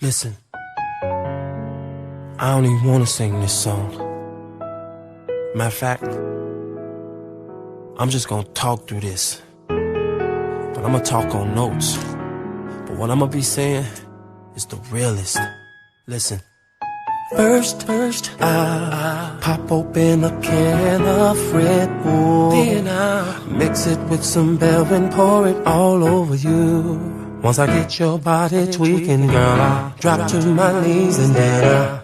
Listen, I don't even wanna sing this song. Matter of fact, I'm just gonna talk through this. But I'ma talk on notes. But what I'ma be saying is the realest. Listen. First, I pop open a can of Red Bull. Then I mix it with some Bell and pour it all over you. Once I get your body tweaking, girl, I drop to my knees and then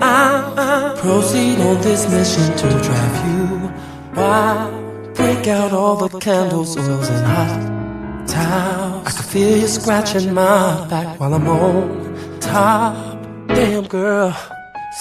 I proceed on this mission to drive you wild. Break out all the candles, oils, and hot towels. I can feel you scratching my back while I'm on top. Damn, girl,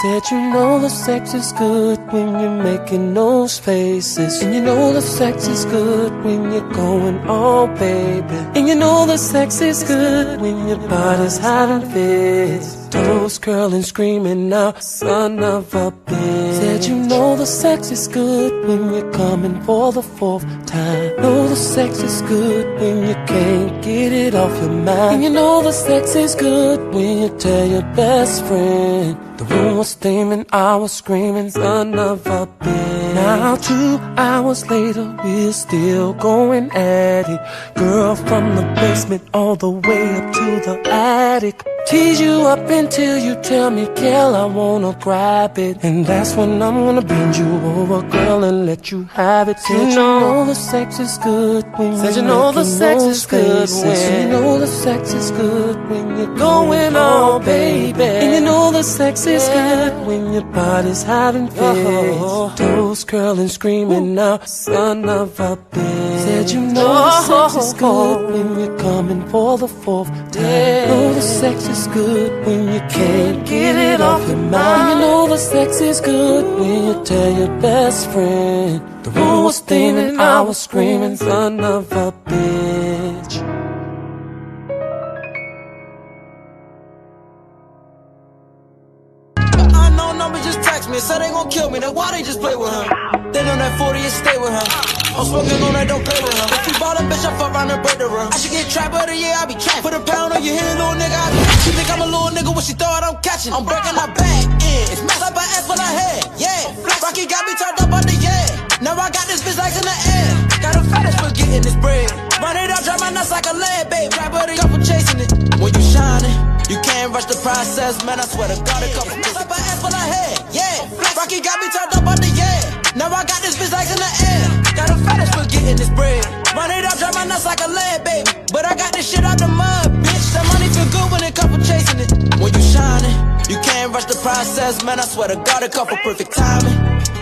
said you know the sex is good when you're making those faces. And you know the sex is good when you're going all baby. And you know the sex is good when your body's having fits. Toes curling, screaming out, son of a bitch. Said you know the sex is good when you're coming for the fourth time. Know the sex is good when you can't get it off your mind. And you know the sex is good when you tell your best friend. The room was steaming, I was screaming, son of a bitch. Now 2 hours later, we're still going at it. Girl, from the basement all the way up to the attic. Tease you up until you tell me, girl, I wanna grab it. And that's when I'm gonna bend you over, girl, and let you have it. Said you know the sex is good when you're making those faces. You know the sex is good when you're going all baby. And you know the sex is good when your body's having fits. Toes curling, screaming out, son of a bitch. Said you know the sex is good when you're coming for the fourth time. Know the sex is good when you can't get it off your mind. You know the sex is good when you tell your best friend. The room was steaming, I was screaming, son of a bitch. Unknown number just text me, said they gon' kill me. Now why they just play with her? They know that 40 is stay with her. I'm smoking on that, don't play with her. If you bought a bitch, I fuck around and break the run. I should get trapped of the year, I be trapped. Put a pound on your head, little nigga. She think I'm a little nigga, what she thought I'm catching. I'm breaking her back in. It's messed up her ass for her head, yeah. Rocky got me turned up on the yeah. Now I got this bitch like in the air. Got a fetish for getting this bread. Run it up, drop my nuts like a lead, babe. Trap of the year for chasing it. When you shining, you can't rush the process, man. I swear to God, a couple mess up her ass for her head, yeah. Rocky got me turned up on the yeah. Now I got this bitch like in the air. Got a fetish for getting this bread. Run it up, drop my nuts like a lead, baby. But I got this shit out the mud, bitch. That money feel good when it come from chasing it. When you shining, you can't rush the process, man. I swear to God, a couple perfect timing.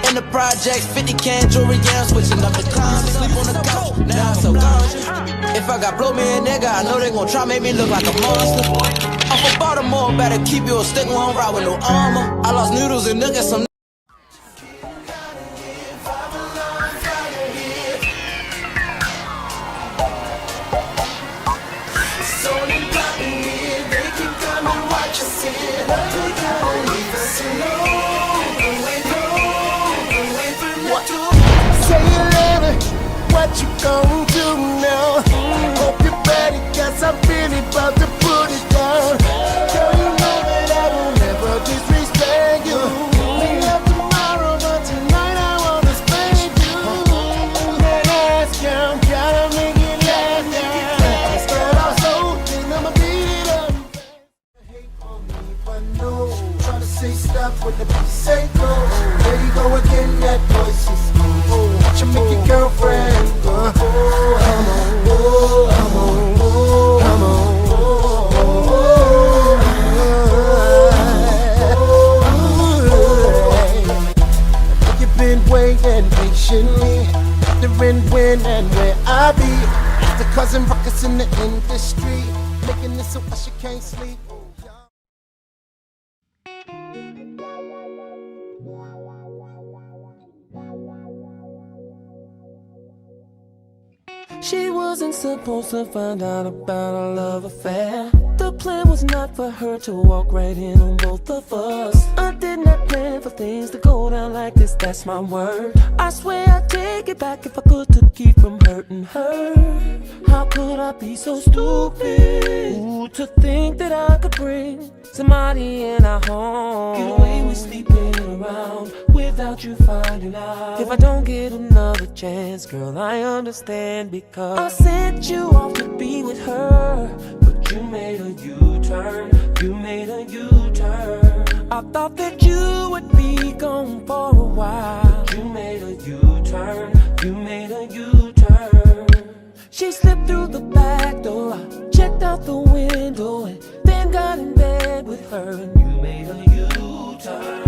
In the projects, 50 can jewelry, yeah, I'm switching up the climate. Sleep on the couch, now I'm so conscious. If I got blow me a nigga, I know they gon' try make me look like a monster. I'm from Baltimore, better keep you a stick when I'm ride with no armor. I lost noodles and nuggets, some what you gon' do now? Hope you're ready, cause I'm really about to put it down. Girl, you know that I will never disrespect you. We love tomorrow, but tonight I wanna spank you. That ass count, gotta make it last down. Start off slow, then I'ma beat it up. Hate on me, but no. Try to say stop when the bitch say go. There you go again, that voice is watch you make your girlfriend go. Come on, come on, come on. You've been waiting patiently, wondering when and where I be. After causing ruckus in the industry, making this so she can't sleep. She wasn't supposed to find out about our love affair. The plan was not for her to walk right in on both of us. I did not plan for things to go down like this, that's my word. I swear I'd take it back if I could to keep from hurting her. How could I be so stupid? Ooh, to think that I could bring somebody in our home, get away with sleeping around without you finding out. If I don't get another chance, girl, I understand, because I sent you off to be with her, but you made a U-turn, you made a U-turn. I thought that you would be gone for a while. You made a U-turn, you made a U-turn. She slipped through the back door, I checked out the window, and then got in bed with her, and you made a U-turn.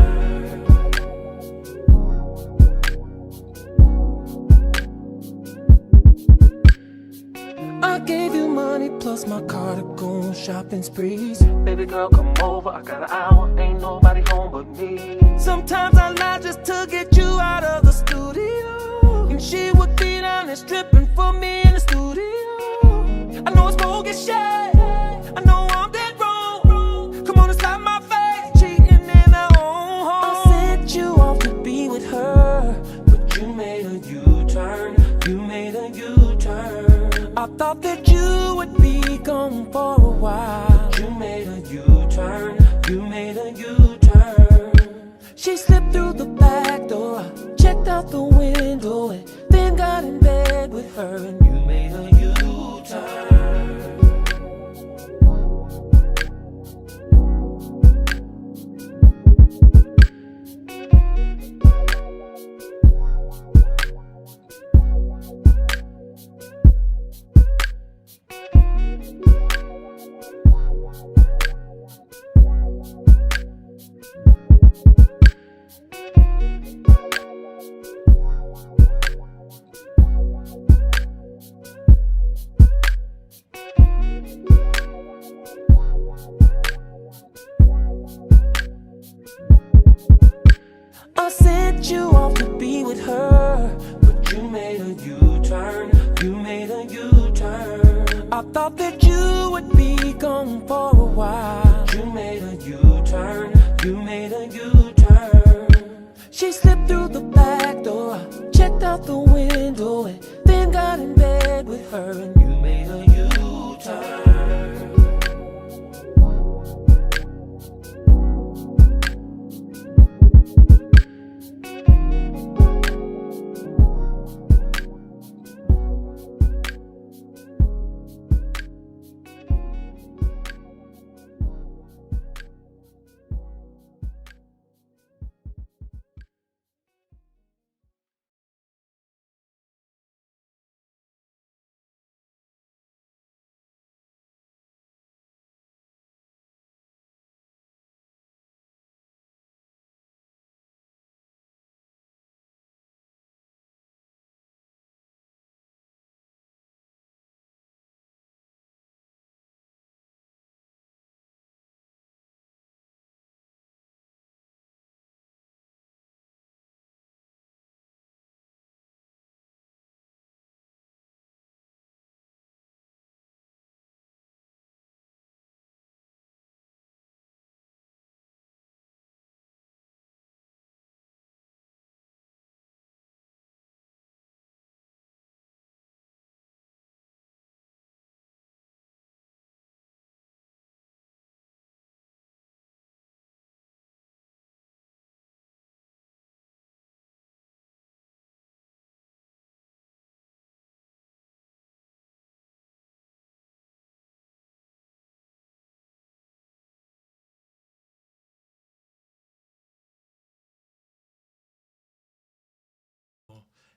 I gave you money plus my car to go on shopping sprees. Baby girl, come over, I got an hour, ain't nobody home but me. Sometimes I lie just to get you out of the studio, and she would be down there stripping for me in the studio. I know it's bogus shit, I know I'm dead wrong. Come on and slap my face, cheating in our own home. I sent you off to be with her, but you made a U-turn, you made a U-turn. I thought that you would be gone for a while. You made a U-turn, you made a U-turn. She slipped through the back door, I checked out the window, and then got in bed with her, and you made a U-turn. I sent you off to be with her, but you made a U-turn, you made a U-turn. I thought that you would be gone for a while. You made a U-turn, you made a U-turn. She slipped through the back door, I checked out the window, and then got in bed with her, and you made a U-turn.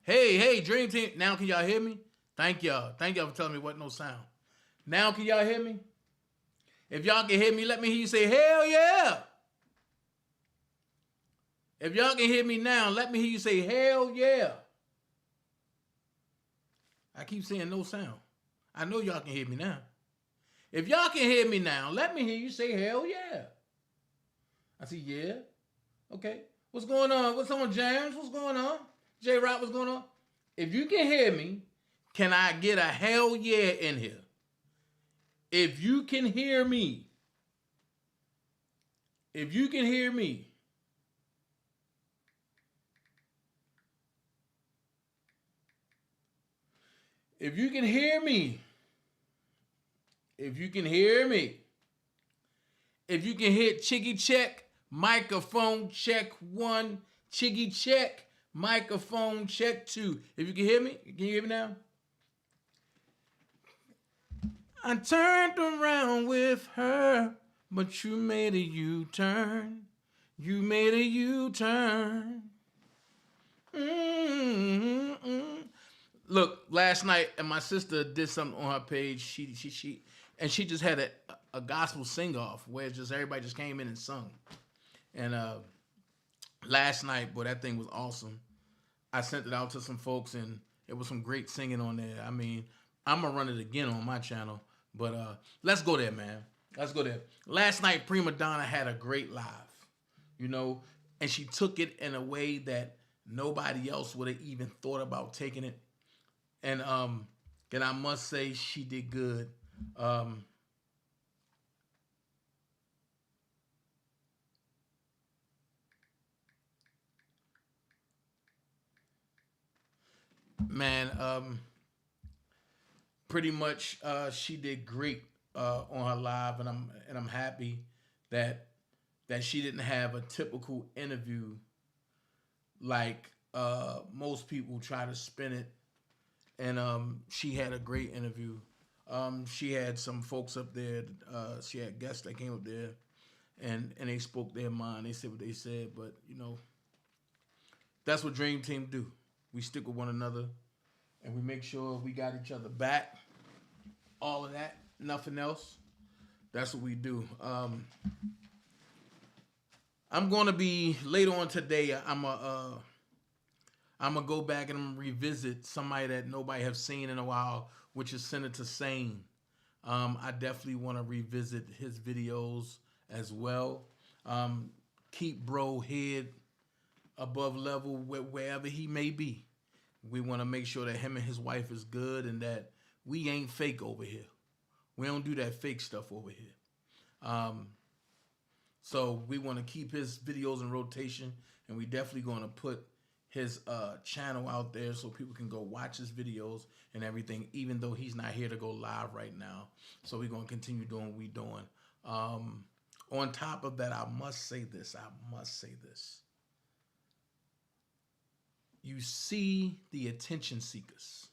Hey, Dream Team. Now can y'all hear me? Thank y'all. Thank y'all for telling me what no sound. Now can y'all hear me? If y'all can hear me, let me hear you say, hell yeah. If y'all can hear me now, let me hear you say, hell yeah. I keep saying no sound. I know y'all can hear me now. If y'all can hear me now, let me hear you say, hell yeah. I see, yeah. Okay. What's going on? What's on, James? What's going on? J-Rock, what's going on? If you can hear me, Can I get a hell yeah in here? If you can hear me, if you can hear me, if you can hear me, if you can hear me, if you can hit Chiggy check, microphone check 1, Chiggy check, microphone check 2. If you can hear me, can you hear me now? I turned around with her, but you made a U-turn. You made a U-turn. Mm-hmm. Look, last night, and my sister did something on her page. She just had a gospel sing-off where just everybody just came in and sung. And last night, boy, that thing was awesome. I sent it out to some folks, and it was some great singing on there. I mean, I'm gonna run it again on my channel, but let's go there, man. Let's go there. Last night, Prima Donna had a great live, you know, and she took it in a way that nobody else would have even thought about taking it. And I must say she did good. Man, pretty much she did great on her live, and I'm happy that she didn't have a typical interview like most people try to spin it. And she had a great interview. She had some folks up there. She had guests that came up there, and they spoke their mind. They said what they said, but you know, that's what Dream Team do. We stick with one another, and we make sure we got each other back. All of that, nothing else. That's what we do. I'm gonna be later on today. I'm gonna go back and I'm gonna revisit somebody that nobody have seen in a while, which is Senator Sane. I definitely want to revisit his videos as well. Keep bro head above level wherever he may be. We want to make sure that him and his wife is good and that we ain't fake over here. We don't do that fake stuff over here. So we want to keep his videos in rotation, and we definitely going to put his channel out there so people can go watch his videos and everything, even though he's not here to go live right now. So we're going to continue doing what we're doing. On top of that, I must say this. You see the attention seekers.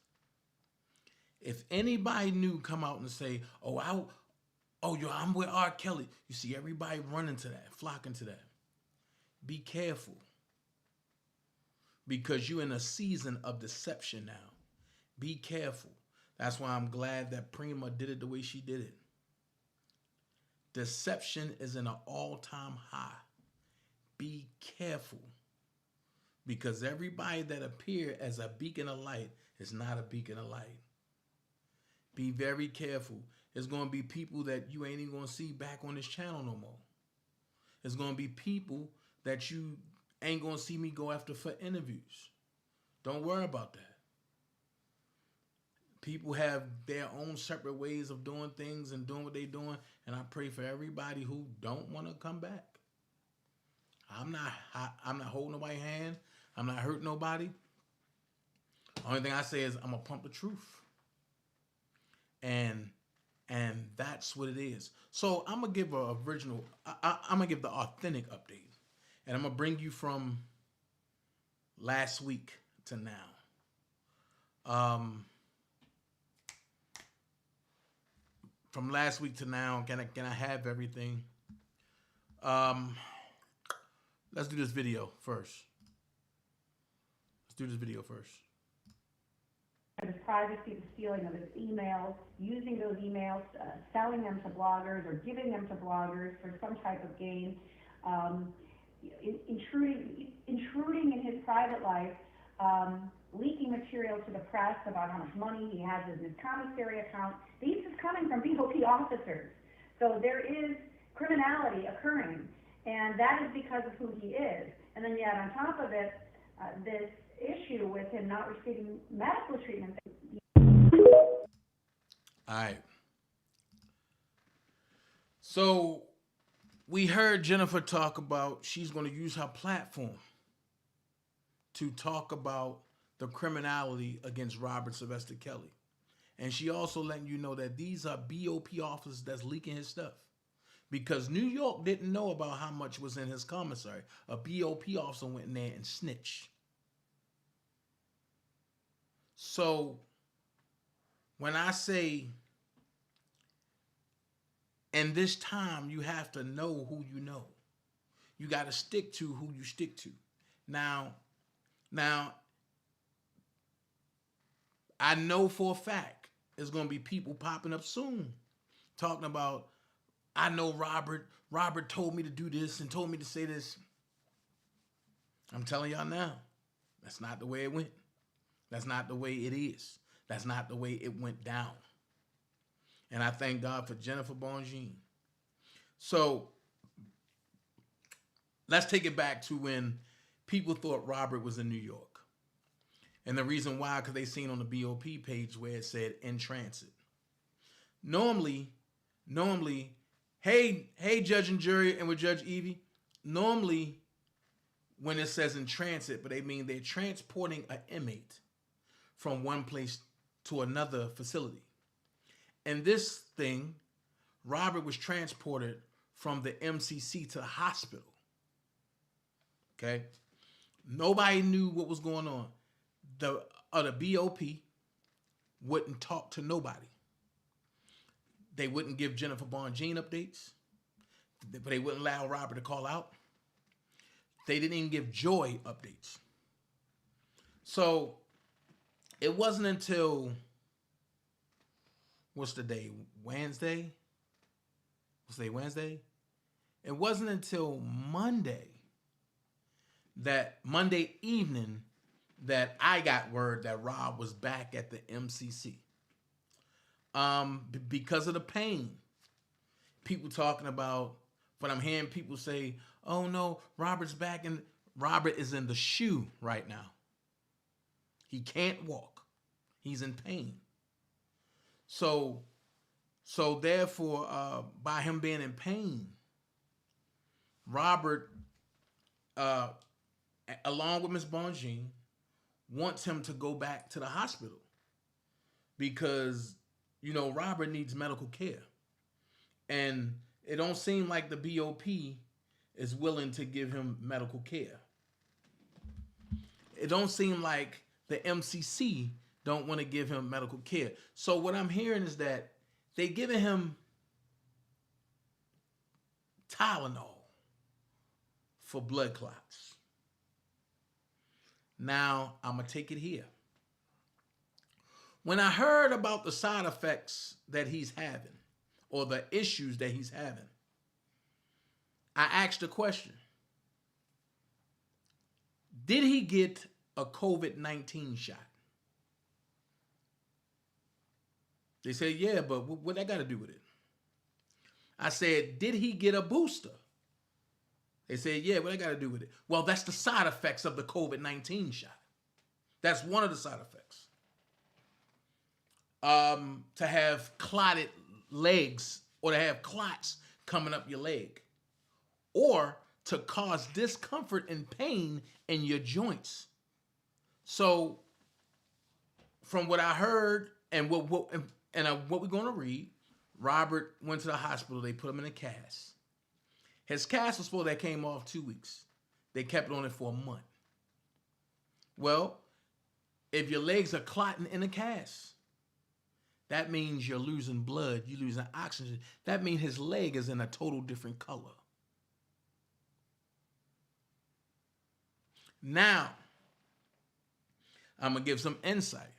If anybody new come out and say, I'm with R. Kelly. You see everybody running to that, flocking to that. Be careful. Because you're in a season of deception now. Be careful. That's why I'm glad that Prima did it the way she did it. Deception is in an all-time high. Be careful. Because everybody that appear as a beacon of light is not a beacon of light. Be very careful. There's going to be people that you ain't even going to see back on this channel no more. There's going to be people that you ain't going to see me go after for interviews. Don't worry about that. People have their own separate ways of doing things and doing what they're doing. And I pray for everybody who don't want to come back. I'm not holding nobody's hand. I'm not hurting nobody. Only thing I say is I'm going to pump the truth. And that's what it is. So I'm going to give I'm going to give the authentic update. And I'm going to bring you from last week to now. From last week to now, can I have everything? Let's do this video first. His privacy, the stealing of his emails, using those emails, selling them to bloggers or giving them to bloggers for some type of gain, intruding in his private life, leaking material to the press about how much money he has in his commissary account. This is coming from BOP officers. So there is criminality occurring, and that is because of who he is. And then yet on top of it, this issue with him not receiving medical treatment. All right. So we heard Jennifer talk about she's going to use her platform to talk about the criminality against Robert Sylvester Kelly. And she also letting you know that these are BOP officers that's leaking his stuff. Because New York didn't know about how much was in his commissary. A BOP officer went in there and snitched. So when I say, in this time, you have to know who you know. You got to stick to who you stick to. Now, I know for a fact there's going to be people popping up soon talking about, I know Robert told me to do this and told me to say this. I'm telling y'all now, that's not the way it went. That's not the way it is. That's not the way it went down. And I thank God for Jennifer Bongine. So let's take it back to when people thought Robert was in New York. And the reason why, because they seen on the BOP page where it said in transit. Normally, hey, judge and jury, and with Judge Evie, normally when it says in transit, but they mean they're transporting an inmate from one place to another facility. And this thing, Robert was transported from the MCC to the hospital. Okay? Nobody knew what was going on. The BOP wouldn't talk to nobody. They wouldn't give Jennifer Bongine updates. But they wouldn't allow Robert to call out. They didn't even give Joy updates. So it wasn't until, what's the day? Wednesday? What's the day? Wednesday? It wasn't until Monday evening that I got word that Rob was back at the MCC. Because of the pain. People talking about, but I'm hearing people say, oh no, Robert's back, and Robert is in the SHU right now. He can't walk. He's in pain. So therefore, by him being in pain, Robert, along with Ms. Bongine, wants him to go back to the hospital because, you know, Robert needs medical care. And it don't seem like the BOP is willing to give him medical care. It don't seem like the MCC don't want to give him medical care. So what I'm hearing is that they giving him Tylenol for blood clots. Now, I'm going to take it here. When I heard about the side effects that he's having, or the issues that he's having, I asked a question. Did he get a COVID-19 shot? They said, yeah, but what that got to do with it? I said, did he get a booster? They said, yeah, what that got to do with it? Well, that's the side effects of the COVID-19 shot. That's one of the side effects. To have clotted legs, or to have clots coming up your leg, or to cause discomfort and pain in your joints. So from what I heard and what we're going to read, Robert went to the hospital. They put him in a cast. His cast was supposed to came off 2 weeks. They kept it on it for a month. Well, if your legs are clotting in a cast, that means you're losing blood, you're losing oxygen. That means his leg is in a total different color. Now, I'm going to give some insight.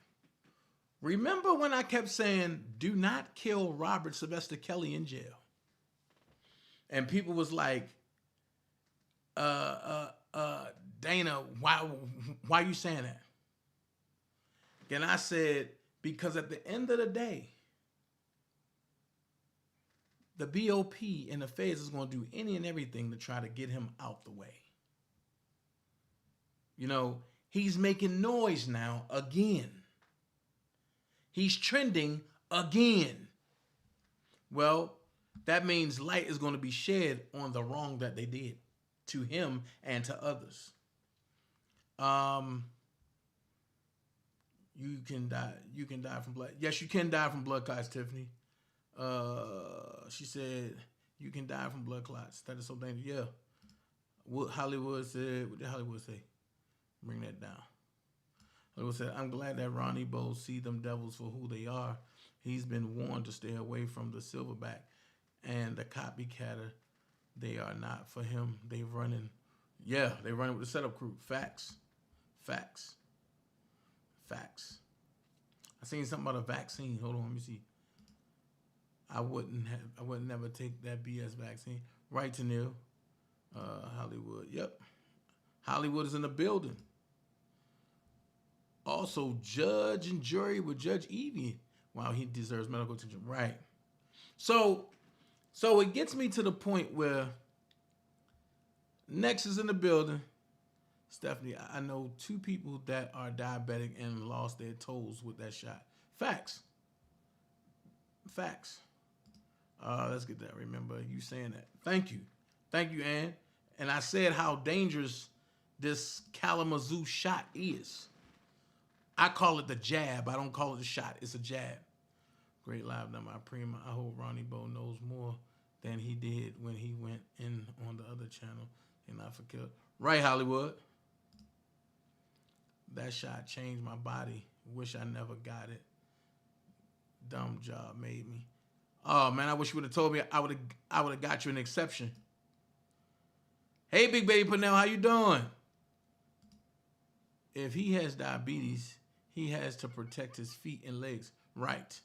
Remember when I kept saying, do not kill Robert Sylvester Kelly in jail? And people was like, Dana, why are you saying that? And I said, because at the end of the day, the BOP and the feds is going to do any and everything to try to get him out the way. You know, he's making noise now again. He's trending again. Well, that means light is going to be shed on the wrong that they did to him and to others. You can die. You can die from blood. Yes, you can die from blood clots, Tiffany. She said you can die from blood clots. That is so dangerous. Yeah. What Hollywood said. What did Hollywood say? Bring that down. Hollywood said, I'm glad that Ronnie Bo see them devils for who they are. He's been warned to stay away from the silverback and the copycatter. They are not for him. They running. Yeah, they running with the setup crew. Facts. Facts. Facts. I seen something about a vaccine. Hold on, let me see. I would never take that BS vaccine. Right to Neil. Hollywood. Yep. Hollywood is in the building. Also, judge and jury with Judge Evie. Wow, he deserves medical attention. Right. So it gets me to the point where Next is in the building. Stephanie, I know 2 people that are diabetic and lost their toes with that shot. Facts. Facts. Let's get that. Remember you saying that. Thank you. Thank you, Ann. And I said how dangerous this Kalamazoo shot is. I call it the jab. I don't call it a shot. It's a jab. Great live number. I hope Ronnie Bo knows more than he did when he went in on the other channel and not for kill. Right, Hollywood. That shot changed my body. Wish I never got it. Dumb job made me. Oh man, I wish you would have told me. I would have got you an exception. Hey, Big Baby Pernell, how you doing? If he has diabetes, he has to protect his feet and legs. Right.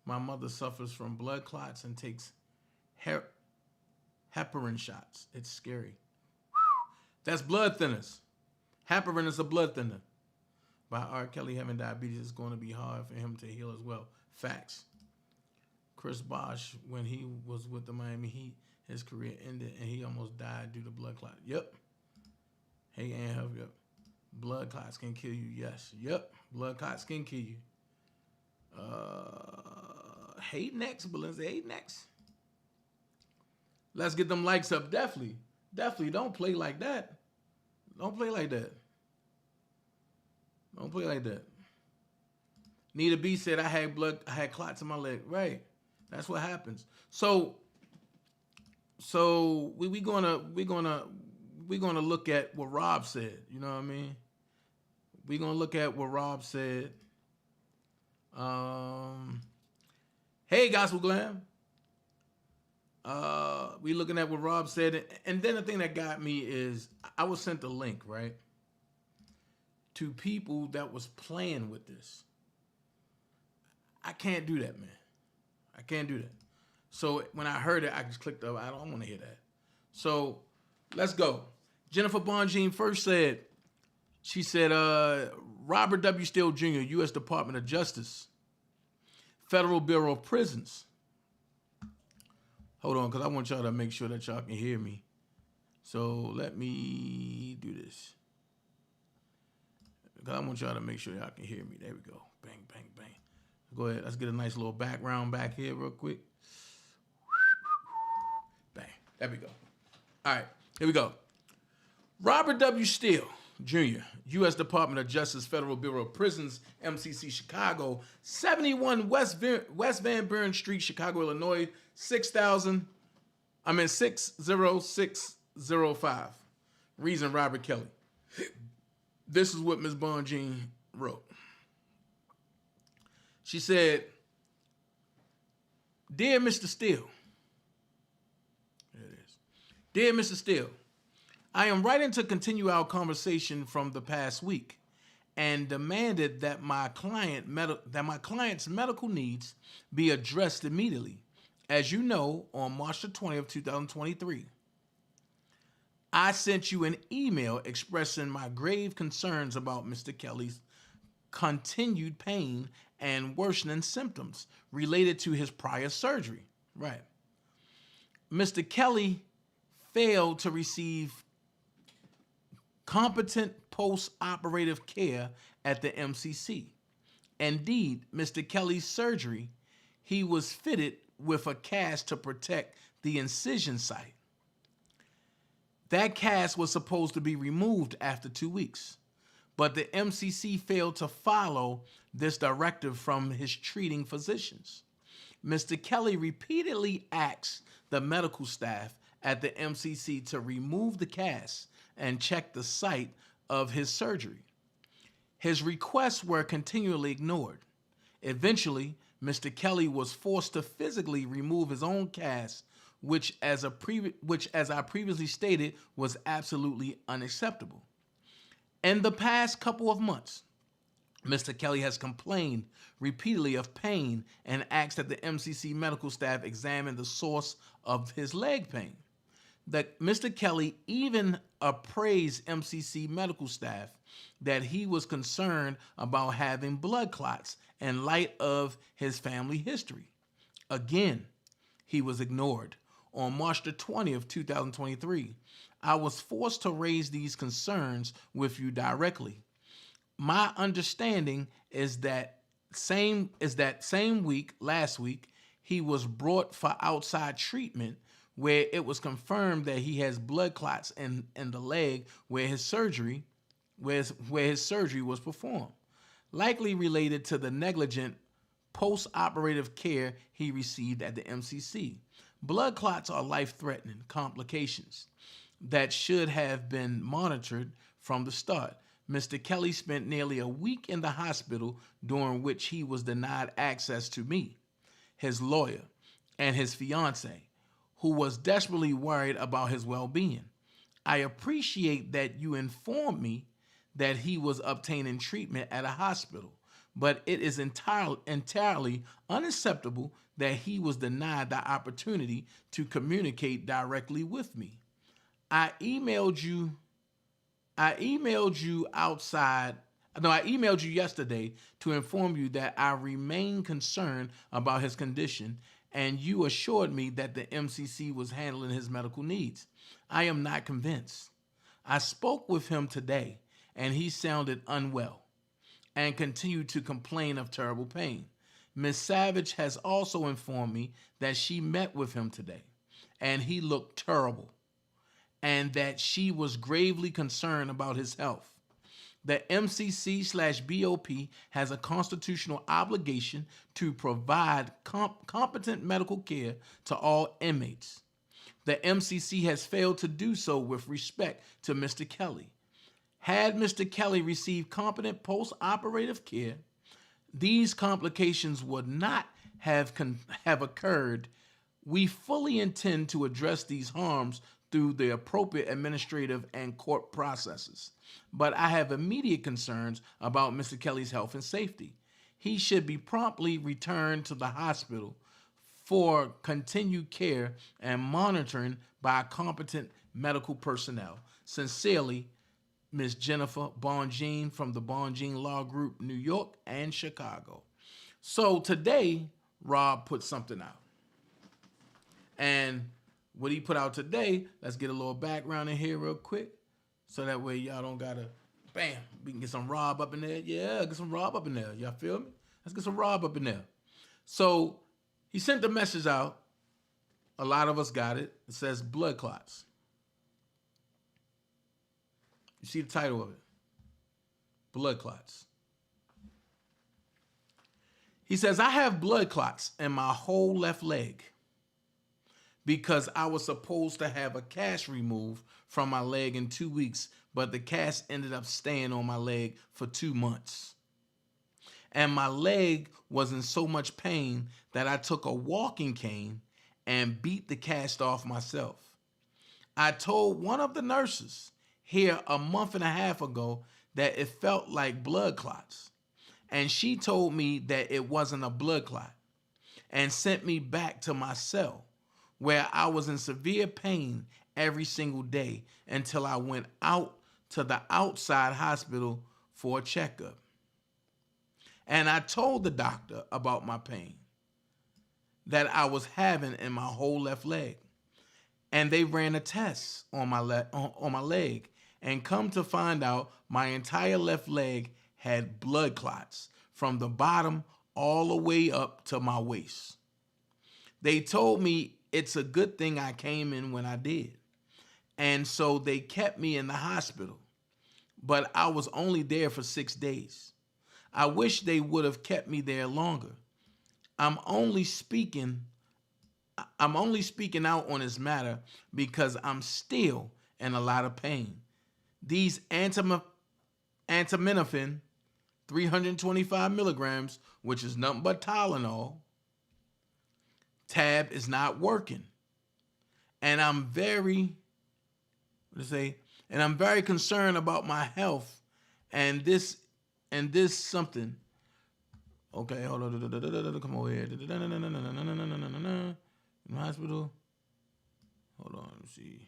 My mother suffers from blood clots and takes heparin shots. It's scary. That's blood thinners. Heparin is a blood thinner. By R. Kelly having diabetes, it's going to be hard for him to heal as well. Facts. Chris Bosh, when he was with the Miami Heat, his career ended and he almost died due to blood clot. Yep. Hey, Ann Huff, yep. Blood clots can kill you. Yes. Yep. Blood clots can kill you. Hey, next, Belinda. Hey, next. Let's get them likes up. Definitely. Definitely. Don't play like that. Don't play like that. Don't play like that. Nita B said I had clots in my leg. Right. That's what happens. So we're gonna look at what Rob said. You know what I mean? We're gonna look at what Rob said. Hey, Gospel Glam. We looking at what Rob said, and then the thing that got me is I was sent a link, right, to people that was playing with this. I can't do that, man. I can't do that. So when I heard it, I just clicked up. I don't want to hear that. So let's go. Jennifer Bonjean first said, she said, Robert W. Steele Jr., U.S. Department of Justice, Federal Bureau of Prisons. Hold on, because I want y'all to make sure that y'all can hear me. So let me do this. Because I want y'all to make sure y'all can hear me. There we go. Bang, bang, bang. Go ahead. Let's get a nice little background back here real quick. Bang. There we go. All right. Here we go. Robert W. Steele, Jr., U.S. Department of Justice, Federal Bureau of Prisons, MCC, Chicago, 71 West Van Buren Street, Chicago, Illinois, 60605. Reason Robert Kelly. This is what Ms. Bonjean wrote. She said, Dear Mr. Steele. There it is. Dear Mr. Steele, I am writing to continue our conversation from the past week and demanded that my client's medical needs be addressed immediately. As you know, on March the 20th, 2023, I sent you an email expressing my grave concerns about Mr. Kelly's continued pain and worsening symptoms related to his prior surgery. Right. Mr. Kelly failed to receive competent post-operative care at the MCC. Indeed, Mr. Kelly's surgery, he was fitted with a cast to protect the incision site. That cast was supposed to be removed after 2 weeks, but the MCC failed to follow this directive from his treating physicians. Mr. Kelly repeatedly asked the medical staff at the MCC to remove the cast and check the site of his surgery. His requests were continually ignored. Eventually, Mr. Kelly was forced to physically remove his own cast, which, as I previously stated, was absolutely unacceptable. In the past couple of months, Mr. Kelly has complained repeatedly of pain and asked that the MCC medical staff examine the source of his leg pain. Mr. Kelly even appraised MCC medical staff that he was concerned about having blood clots in light of his family history. Again, he was ignored. On March the 20th, 2023, I was forced to raise these concerns with you directly. My understanding is that same week, last week, he was brought for outside treatment where it was confirmed that he has blood clots in the leg where his surgery was performed, likely related to the negligent post-operative care he received at the MCC. Blood clots are life-threatening complications that should have been monitored from the start. Mr. Kelly spent nearly a week in the hospital, during which he was denied access to me, his lawyer, and his fiance, who was desperately worried about his well-being. I appreciate that you informed me that he was obtaining treatment at a hospital, but it is entirely unacceptable that he was denied the opportunity to communicate directly with me. I emailed you yesterday to inform you that I remain concerned about his condition, and you assured me that the MCC was handling his medical needs. I am not convinced. I spoke with him today, and he sounded unwell and continued to complain of terrible pain. Ms. Savage has also informed me that she met with him today, and he looked terrible, and that she was gravely concerned about his health. The MCC/BOP has a constitutional obligation to provide competent medical care to all inmates. The MCC has failed to do so with respect to Mr. Kelly. Had Mr. Kelly received competent post-operative care, these complications would not have occurred. We fully intend to address these harms through the appropriate administrative and court processes. But I have immediate concerns about Mr. Kelly's health and safety. He should be promptly returned to the hospital for continued care and monitoring by competent medical personnel. Sincerely, Ms. Jennifer Bonjean from the Bonjean Law Group, New York and Chicago. So today, Rob put something out. And what he put out today, let's get a little background in here real quick, so that way y'all don't gotta, bam, we can get some Rob up in there. Yeah, get some Rob up in there. Y'all feel me? Let's get some Rob up in there. So he sent the message out. A lot of us got it. It says blood clots. You see the title of it. Blood clots. He says, I have blood clots in my whole left leg because I was supposed to have a cast removed from my leg in 2 weeks, but the cast ended up staying on my leg for 2 months. And my leg was in so much pain that I took a walking cane and beat the cast off myself. I told one of the nurses here a month and a half ago that it felt like blood clots, and she told me that it wasn't a blood clot and sent me back to my cell, where I was in severe pain every single day until I went out to the outside hospital for a checkup. And I told the doctor about my pain that I was having in my whole left leg. And they ran a test on my leg, and come to find out my entire left leg had blood clots from the bottom all the way up to my waist. They told me it's a good thing I came in when I did. And so they kept me in the hospital. But I was only there for 6 days. I wish they would have kept me there longer. I'm only speaking out on this matter because I'm still in a lot of pain. These acetaminophen, 325 milligrams, which is nothing but Tylenol, tab is not working. And I'm very concerned about my health and this something. Okay, hold on. Come over here. In the hospital. Hold on, let's see.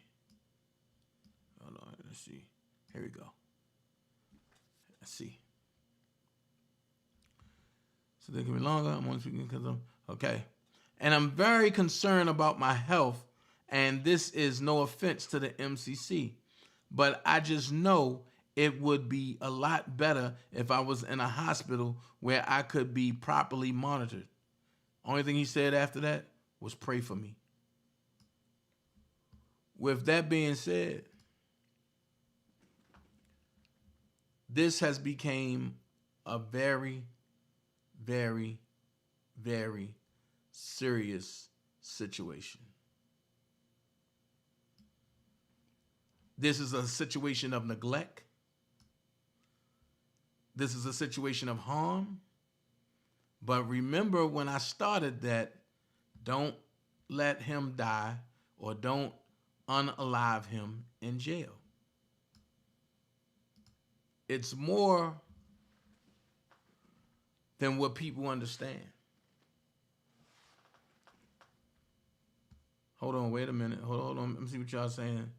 Let's see. Here we go. Let's see. So they can be longer. I'm only speaking because I'm okay. And I'm very concerned about my health. And this is no offense to the MCC, but I just know it would be a lot better if I was in a hospital where I could be properly monitored. Only thing he said after that was pray for me. With that being said, this has become a very, very, very serious situation. This is a situation of neglect. This is a situation of harm. But remember when I started that, don't let him die or don't unalive him in jail. It's more than what people understand. Hold on, wait a minute. Hold on. Let me see what y'all saying.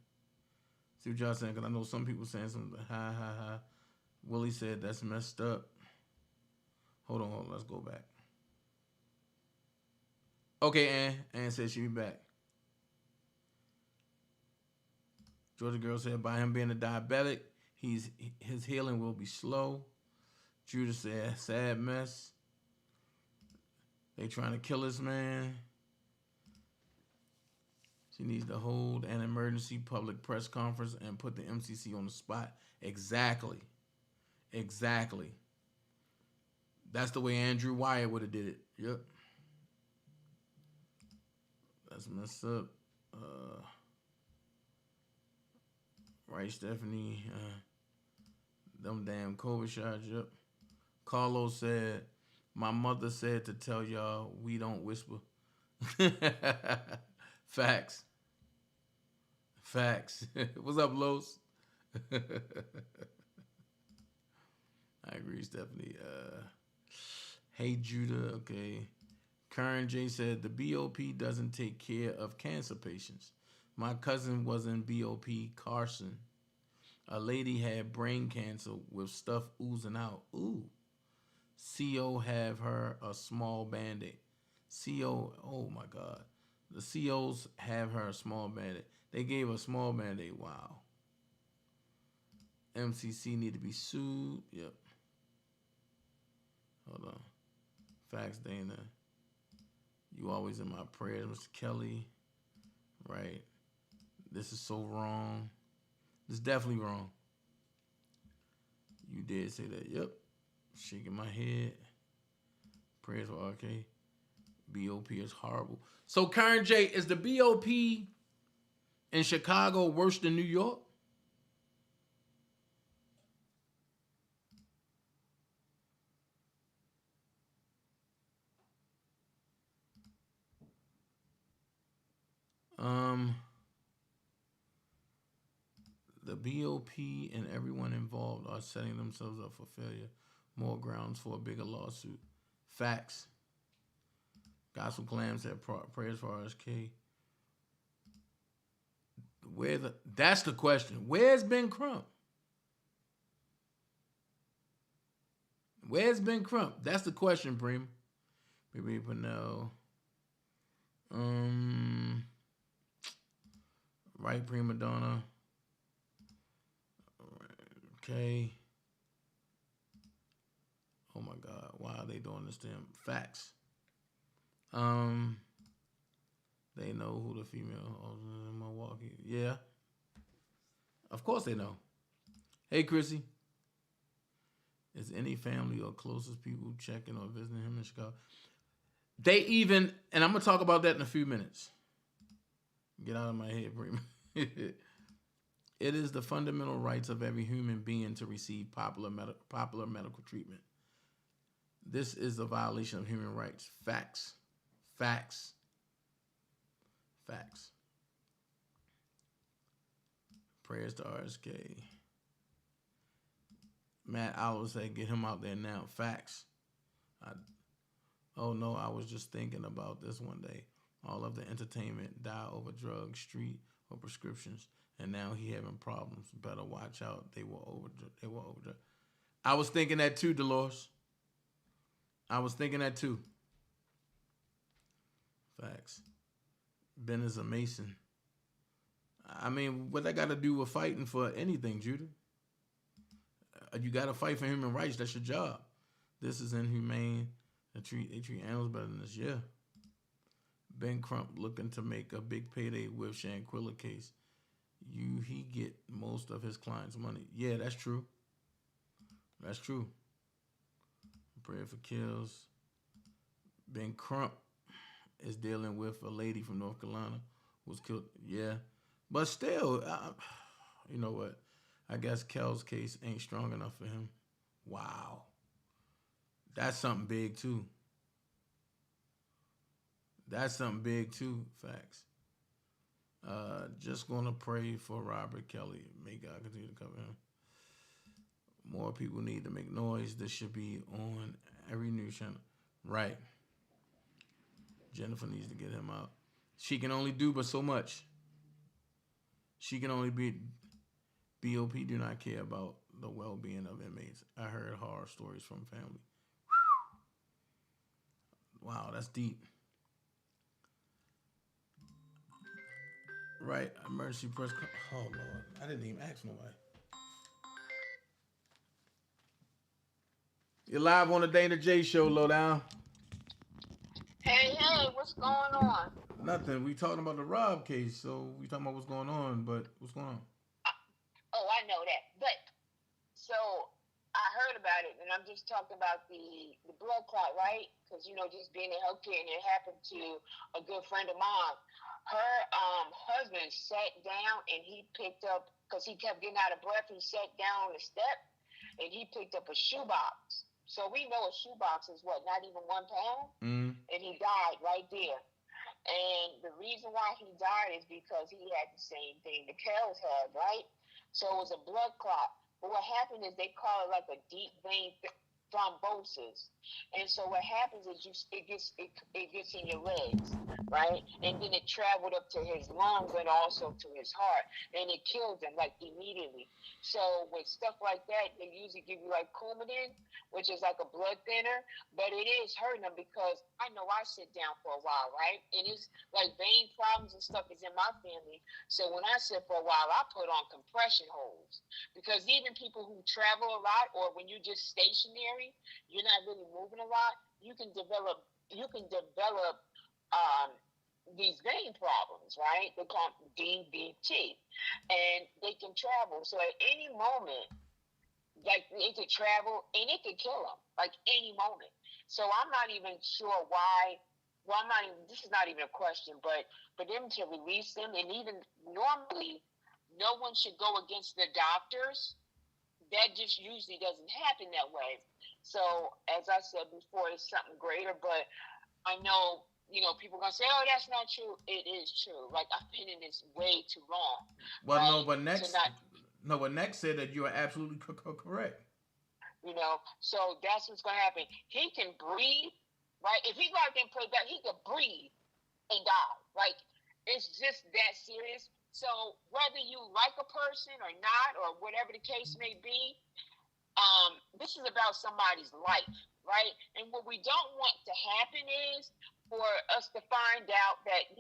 Because I know some people saying something. Ha. Willie said that's messed up. Hold on. Let's go back. Okay, Ann said she'll be back. Georgia girl said by him being a diabetic, his healing will be slow. Judah said sad mess. They trying to kill this man. She needs to hold an emergency public press conference and put the MCC on the spot. Exactly. That's the way Andrew Wyatt would have did it. Yep. That's messed up. Right, Stephanie. Them damn COVID shots. Yep. Carlos said, my mother said to tell y'all we don't whisper. Facts. What's up, Los? I agree, Stephanie. Hey, Judah. Okay. Karen J said the BOP doesn't take care of cancer patients. My cousin was in BOP Carson. A lady had brain cancer with stuff oozing out. Ooh. CO have her a small band-aid. CO, oh my God. The COs have her a small band-aid. They gave a small band-aid. Wow. MCC need to be sued. Yep. Hold on. Facts, Dana. You always in my prayers, Mr. Kelly. Right. This is so wrong. This is definitely wrong. You did say that. Yep. Shaking my head. Prayers for RK. BOP is horrible. So, Karen J, is the BOP in Chicago worse than New York? The BOP and everyone involved are setting themselves up for failure. More grounds for a bigger lawsuit. Facts. Gospel Clam said prayers for RSK. That's the question. Where's Ben Crump? Where's Ben Crump? That's the question, Prim. Maybe Panel. Right, Prima Donna. Okay. Oh my my God, why are they doing this to him? Facts. They know who the female in Milwaukee. Yeah. Of course they know. Hey, Chrissy. Is any family or closest people checking or visiting him in Chicago? They even, and I'm going to talk about that in a few minutes. Get out of my head, Bremen. It is the fundamental rights of every human being to receive popular medical treatment. This is a violation of human rights. Facts. Facts. Facts. Prayers to RSK. Matt Oliver said, get him out there now. Facts. Oh no, I was just thinking about this one day. All of the entertainment die over drugs, street, or prescriptions, and now he having problems. Better watch out. They were overdrug. I was thinking that too, Dolores. I was thinking that too. Facts. Ben is a Mason. I mean, what that got to do with fighting for anything, Judah? You got to fight for human rights. That's your job. This is inhumane. They treat animals better than this. Yeah. Ben Crump looking to make a big payday with Shanquilla case. He get most of his clients' money. Yeah, that's true. That's true. Prayer for kills. Ben Crump is dealing with a lady from North Carolina who was killed. Yeah. But still, you know what? I guess Kel's case ain't strong enough for him. Wow. That's something big, too. That's something big, too. Facts. Just going to pray for Robert Kelly. May God continue to cover him. More people need to make noise. This should be on every news channel. Right. Jennifer needs to get him out. She can only do but so much. She can only be... BOP do not care about the well-being of inmates. I heard horror stories from family. Wow, that's deep. Right, emergency press. Oh, Lord. I didn't even ask nobody. You're live on the daintezjackson show, Lowdown. Hey, what's going on? Nothing. We talking about the Rob case, so we talking about what's going on, but what's going on? Oh, I know that. But, so, I heard about it, and I'm just talking about the blood clot, right? Because, just being in healthcare, and it happened to a good friend of mine. Her husband sat down, and he picked up, because he kept getting out of breath, he sat down on the step, and he picked up a shoebox. So we know a shoebox is what, not even 1 pound? Mm. And he died right there. And the reason why he died is because he had the same thing the Kells had, right? So it was a blood clot. But what happened is they call it like a deep vein thrombosis. And so what happens is it gets in your legs, right? And then it traveled up to his lungs and also to his heart. And it killed him like immediately. So with stuff like that, they usually give you like Coumadin, which is like a blood thinner, but it is hurting them because I know I sit down for a while, right? And it's like vein problems and stuff is in my family. So when I sit for a while, I put on compression holds because even people who travel a lot or when you're just stationary, you're not really moving a lot, you can develop these vein problems, right? They call them DVT, and they can travel. So at any moment, like it could travel and it could kill them, like any moment. So I'm not even sure why. Well, this is not even a question, but for them to release them, and even normally, no one should go against the doctors. That just usually doesn't happen that way. So, as I said before, it's something greater, but I know, people are going to say, oh, that's not true. It is true. Like, I've been in this way too long. Well, right? no, but next said that you are absolutely correct. So that's what's going to happen. He can breathe, right? If he go out there and play back, he could breathe and die. Like, it's just that serious. So whether you like a person or not, or whatever the case may be, this is about somebody's life, right? And what we don't want to happen is for us to find out that,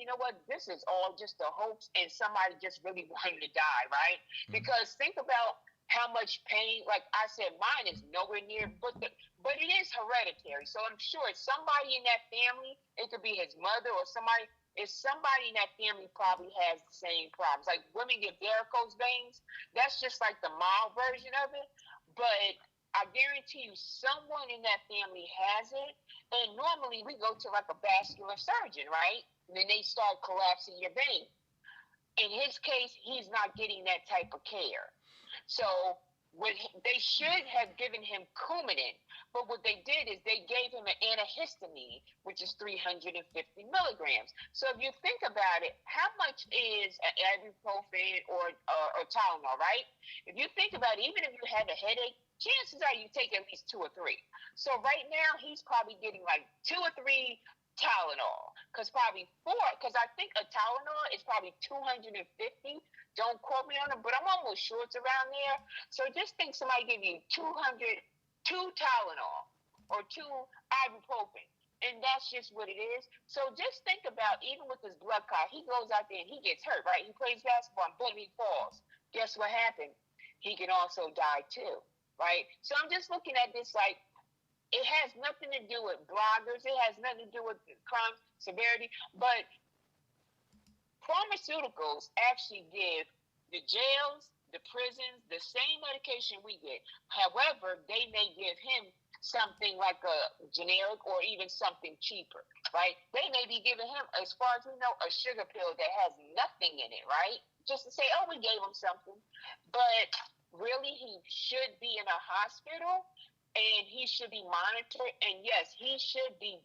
this is all just a hoax and somebody just really wanted to die, right? Mm-hmm. Because think about how much pain. Like I said, mine is nowhere near, but it is hereditary. So I'm sure somebody in that family, it could be his mother or somebody. If somebody in that family probably has the same problems, like women get varicose veins, that's just like the mild version of it. But I guarantee you, someone in that family has it. And normally we go to like a vascular surgeon, right? And then they start collapsing your vein. In his case, he's not getting that type of care. So they should have given him Coumadin, but what they did is they gave him an antihistamine, which is 350 milligrams. So if you think about it, how much is an ibuprofen or Tylenol, right? If you think about it, even if you have a headache, chances are you take at least 2 or 3. So right now he's probably getting like 2 or 3 Tylenol, because probably 4, because I think a Tylenol is probably 250. Don't quote me on it, but I'm almost sure it's around there. So just think somebody give you 2 Tylenol or 2 ibuprofen, and that's just what it is. So just think about, even with his blood clot, he goes out there and he gets hurt, right? He plays basketball and boom, he falls. Guess what happened? He can also die too, right? So I'm just looking at this like, it has nothing to do with bloggers. It has nothing to do with crime severity, but pharmaceuticals actually give the jails, the prisons, the same medication we get. However, they may give him something like a generic or even something cheaper, right? They may be giving him, as far as we know, a sugar pill that has nothing in it, right? Just to say, oh, we gave him something. But really, he should be in a hospital and he should be monitored. And yes, he should be,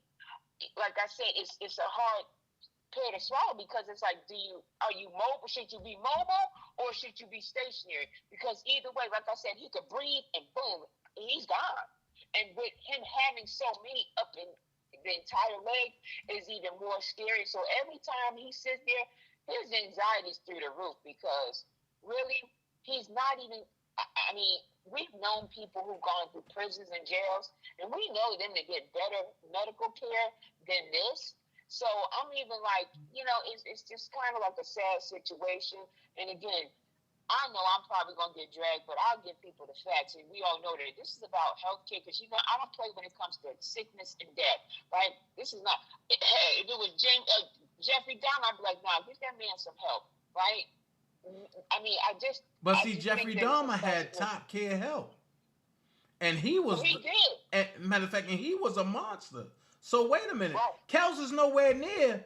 like I said, it's a hard pill to swallow, because it's like, are you mobile? Should you be mobile or should you be stationary? Because either way, like I said, he could breathe and boom, he's gone. And with him having so many up in the entire leg is even more scary. So every time he sits there, his anxiety is through the roof, because really, he's not even, I mean, we've known people who've gone through prisons and jails, and we know them to get better medical care than this. So I'm even like, it's just kind of like a sad situation. And again, I know I'm probably going to get dragged, but I'll give people the facts. And we all know that this is about healthcare, because, I don't play when it comes to sickness and death, right? This is not, if it was Jeffrey Dahmer, I'd be like, nah, give that man some help, right? I mean, But see, Jeffrey Dahmer had top care help. And he was, he did. Matter of fact, and he was a monster. So wait a minute, Right. Kels is nowhere near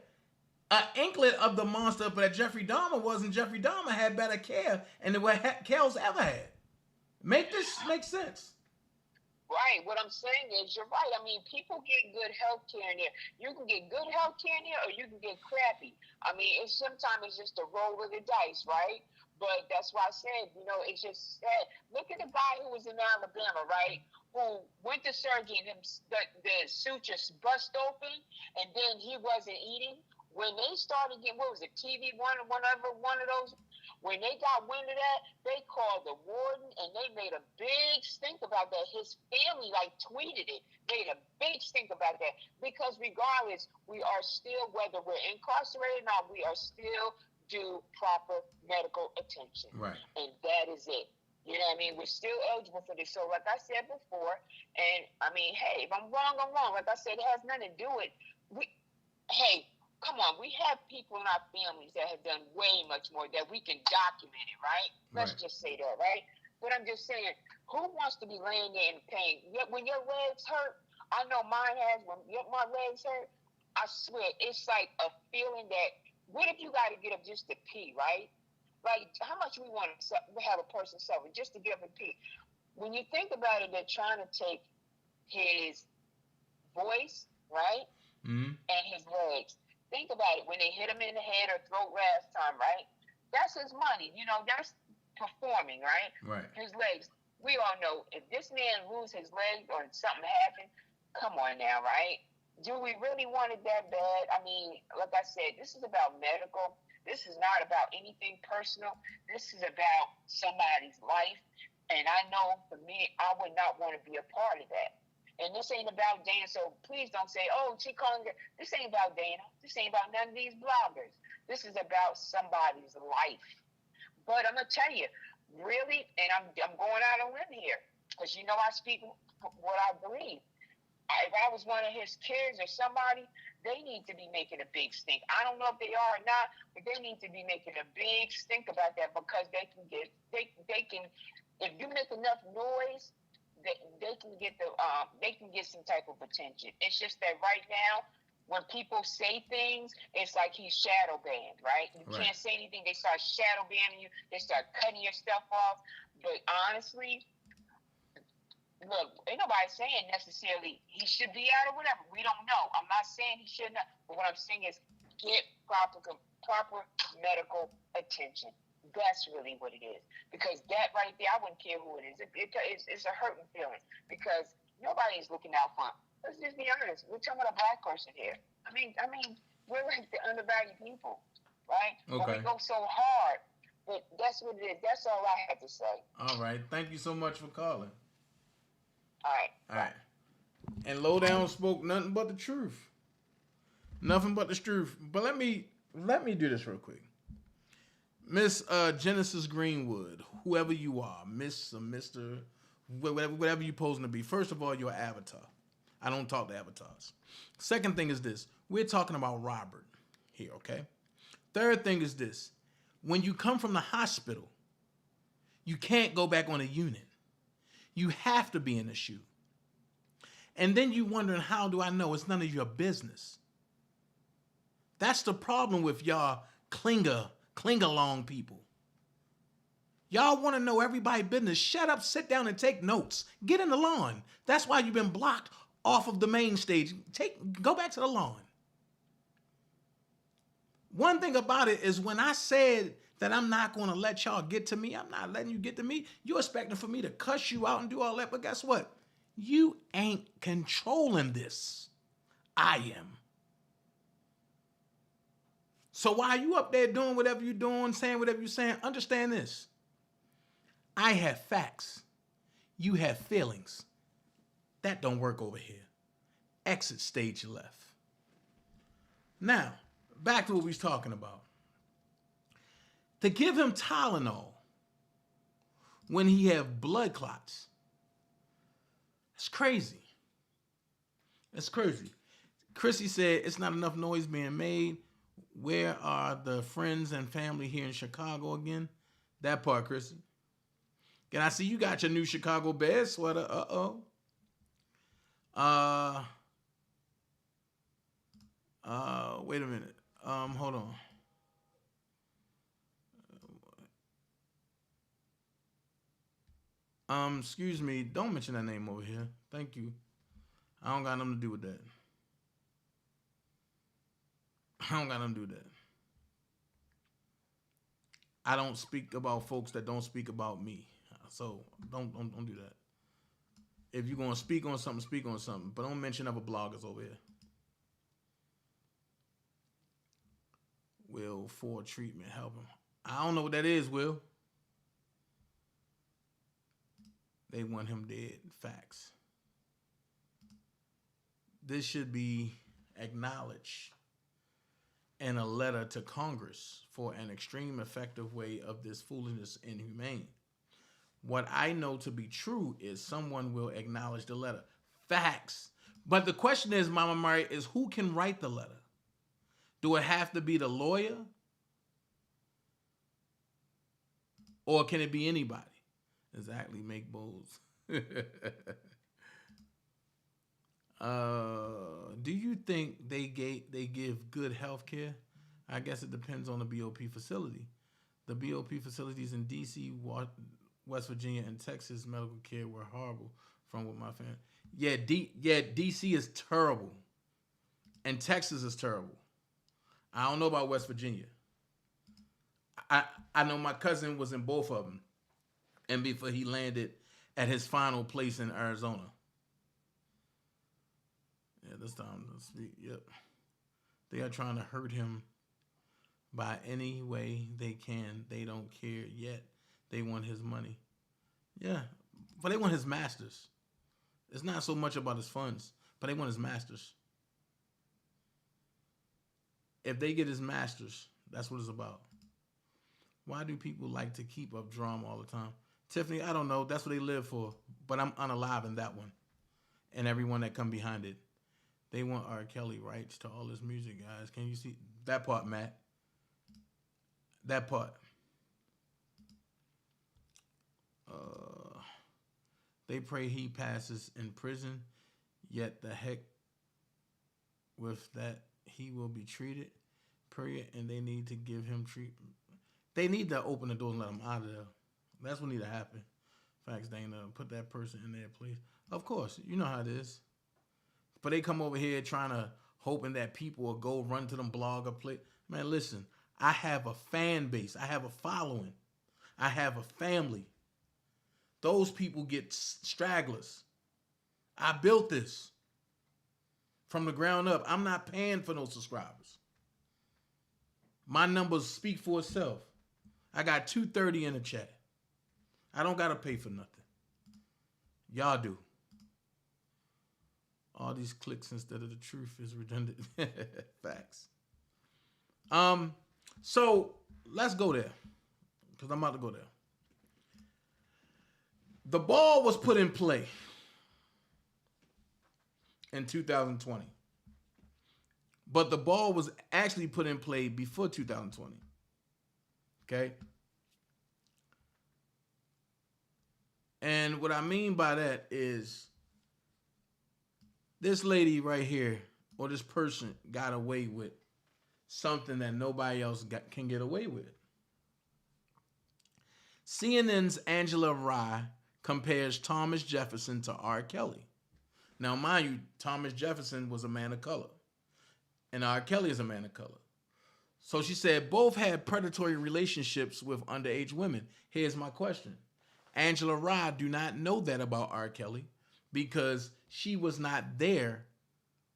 an inklet of the monster, but that Jeffrey Dahmer wasn't. Jeffrey Dahmer had better care than what Kels ever had. Make this make sense. Right. What I'm saying is, you're right. I mean, people get good health care in there. You can get good health care in there, or you can get crappy. I mean, sometimes it's just a roll of the dice, right? But that's why I said, it's just sad. Look at the guy who was in Alabama, right? Who went to surgery and the sutures bust open, and then he wasn't eating. When they started getting, what was it, TV1 or one of those? When they got wind of that, they called the warden, and they made a big stink about that. His family, tweeted it, made a big stink about that. Because regardless, we are still, whether we're incarcerated or not, we are still due proper medical attention. Right. And that is it. You know what I mean? We're still eligible for this. So like I said before, and I mean, hey, if I'm wrong, I'm wrong. Like I said, it has nothing to do with, come on, we have people in our families that have done way much more that we can document it, right? Let's just say that, right? But I'm just saying, who wants to be laying there in pain? When your legs hurt, I know mine has, when my legs hurt, I swear, it's like a feeling that, what if you got to get up just to pee, right? Like, how much we want to have a person suffer just to get up and pee? When you think about it, they're trying to take his voice, right? Mm-hmm. And his legs. Think about it. When they hit him in the head or throat last time, right? That's his money. That's performing, right? Right. His legs. We all know, if this man loses his legs or something happened, come on now, right? Do we really want it that bad? I mean, like I said, this is about medical. This is not about anything personal. This is about somebody's life. And I know, for me, I would not want to be a part of that. And this ain't about Dana, so please don't say, oh, she calling it. This ain't about Dana. This ain't about none of these bloggers. This is about somebody's life. But I'm going to tell you, really, and I'm going out on a limb here, because you know I speak what I believe. If I was one of his kids or somebody, they need to be making a big stink. I don't know if they are or not, but they need to be making a big stink about that, because they can if you make enough noise, they can get some type of attention. It's just that right now, when people say things, it's like he's shadow banned, right? You can't say anything. They start shadow banning you. They start cutting your stuff off. But honestly, look, ain't nobody saying necessarily he should be out or whatever. We don't know. I'm not saying he should not. But what I'm saying is get proper medical attention. That's really what it is. Because that right there, I wouldn't care who it is. It's a hurting feeling, because nobody's looking out for him. Let's just be honest. We're talking about a black person here. I mean, we're like the undervalued people, right? Okay. But we go so hard. But that's what it is. That's all I have to say. All right. Thank you so much for calling. All right. And Lowdown spoke nothing but the truth. Nothing but the truth. But let me do this real quick. Miss Genesis Greenwood, whoever you are, Miss or Mr., whatever you're posing to be. First of all, you're an avatar. I don't talk to avatars. Second thing is this. We're talking about Robert here, okay? Third thing is this. When you come from the hospital, you can't go back on a unit. You have to be in the shoe. And then you wondering, how do I know? It's none of your business. That's the problem with y'all cling along people. Y'all want to know everybody's business. Shut up, sit down, and take notes. Get in the lawn. That's why you've been blocked off of the main stage. Go back to the lawn. One thing about it is, when I said that I'm not going to let y'all get to me, I'm not letting you get to me. You're expecting for me to cuss you out and do all that. But guess what? You ain't controlling this. I am. So while you up there doing whatever you're doing, saying whatever you're saying, understand this. I have facts. You have feelings. That don't work over here. Exit stage left. Now, back to what we was talking about. To give him Tylenol when he have blood clots, it's crazy. It's crazy. Chrissy said it's not enough noise being made. Where are the friends and family here in Chicago again? That part, Chrissy. Can I see you got your new Chicago Bears sweater? Wait a minute. Hold on. Excuse me. Don't mention that name over here. Thank you. I don't got nothing to do with that. I don't speak about folks that don't speak about me. So don't do that. If you're gonna speak on something, speak on something. But don't mention other bloggers over here. Will for treatment help him? I don't know what that is, Will. They want him dead. Facts. This should be acknowledged in a letter to Congress for an extreme effective way of this foolishness inhumane. What I know to be true is someone will acknowledge the letter. Facts. But the question is, Mama Mary, is who can write the letter? Do it have to be the lawyer? Or can it be anybody? Exactly, make bowls. Do you think they give good health care? I guess it depends on the BOP facility. The BOP facilities in D.C., West Virginia, and Texas medical care were horrible from what my family. D.C. is terrible. And Texas is terrible. I don't know about West Virginia. I know my cousin was in both of them. And before he landed at his final place in Arizona. Yeah, this time to speak. Yep. They are trying to hurt him by any way they can. They don't care yet. They want his money. Yeah, but they want his masters. It's not so much about his funds, but they want his masters. If they get his masters, that's what it's about. Why do people like to keep up drama all the time? Tiffany, I don't know. That's what they live for. But I'm unalive in that one. And everyone that come behind it. They want R. Kelly rights to all this music, guys. Can you see that part, Matt? That part. They pray he passes in prison, yet the heck with that he will be treated. Period. And they need to give him treatment. They need to open the doors and let him out of there. That's what need to happen. Facts, Dana. Put that person in their place. Of course, you know how it is. But they come over here trying to hoping that people will go run to them blogger play. Man, listen, I have a fan base. I have a following. I have a family. Those people get stragglers. I built this from the ground up. I'm not paying for no subscribers. My numbers speak for itself. I got 230 in the chat. I don't got to pay for nothing. Y'all do. All these clicks instead of the truth is redundant. Facts. So let's go there. Because I'm about to go there. The ball was put in play in 2020. But the ball was actually put in play before 2020. Okay? And what I mean by that is this lady right here, or this person, got away with something that nobody else can get away with. CNN's Angela Rye compares Thomas Jefferson to R. Kelly. Now, mind you, Thomas Jefferson was a man of color, and R. Kelly is a man of color. So she said both had predatory relationships with underage women. Here's my question. Angela Rye do not know that about R. Kelly because she was not there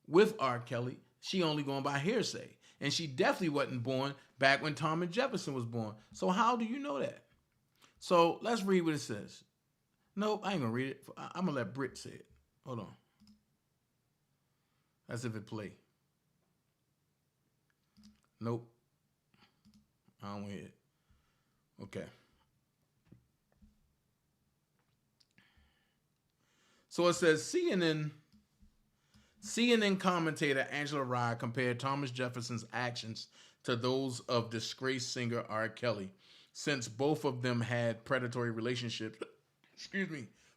with R. Kelly. She only going by hearsay. And she definitely wasn't born back when Thomas Jefferson was born. So how do you know that? So let's read what it says. Nope, I ain't going to read it. I'm going to let Britt say it. Hold on. As if it play. Nope. I don't hear it. Okay. So it says CNN commentator Angela Rye compared Thomas Jefferson's actions to those of disgraced singer R. Kelly, since both of them had predatory relationships,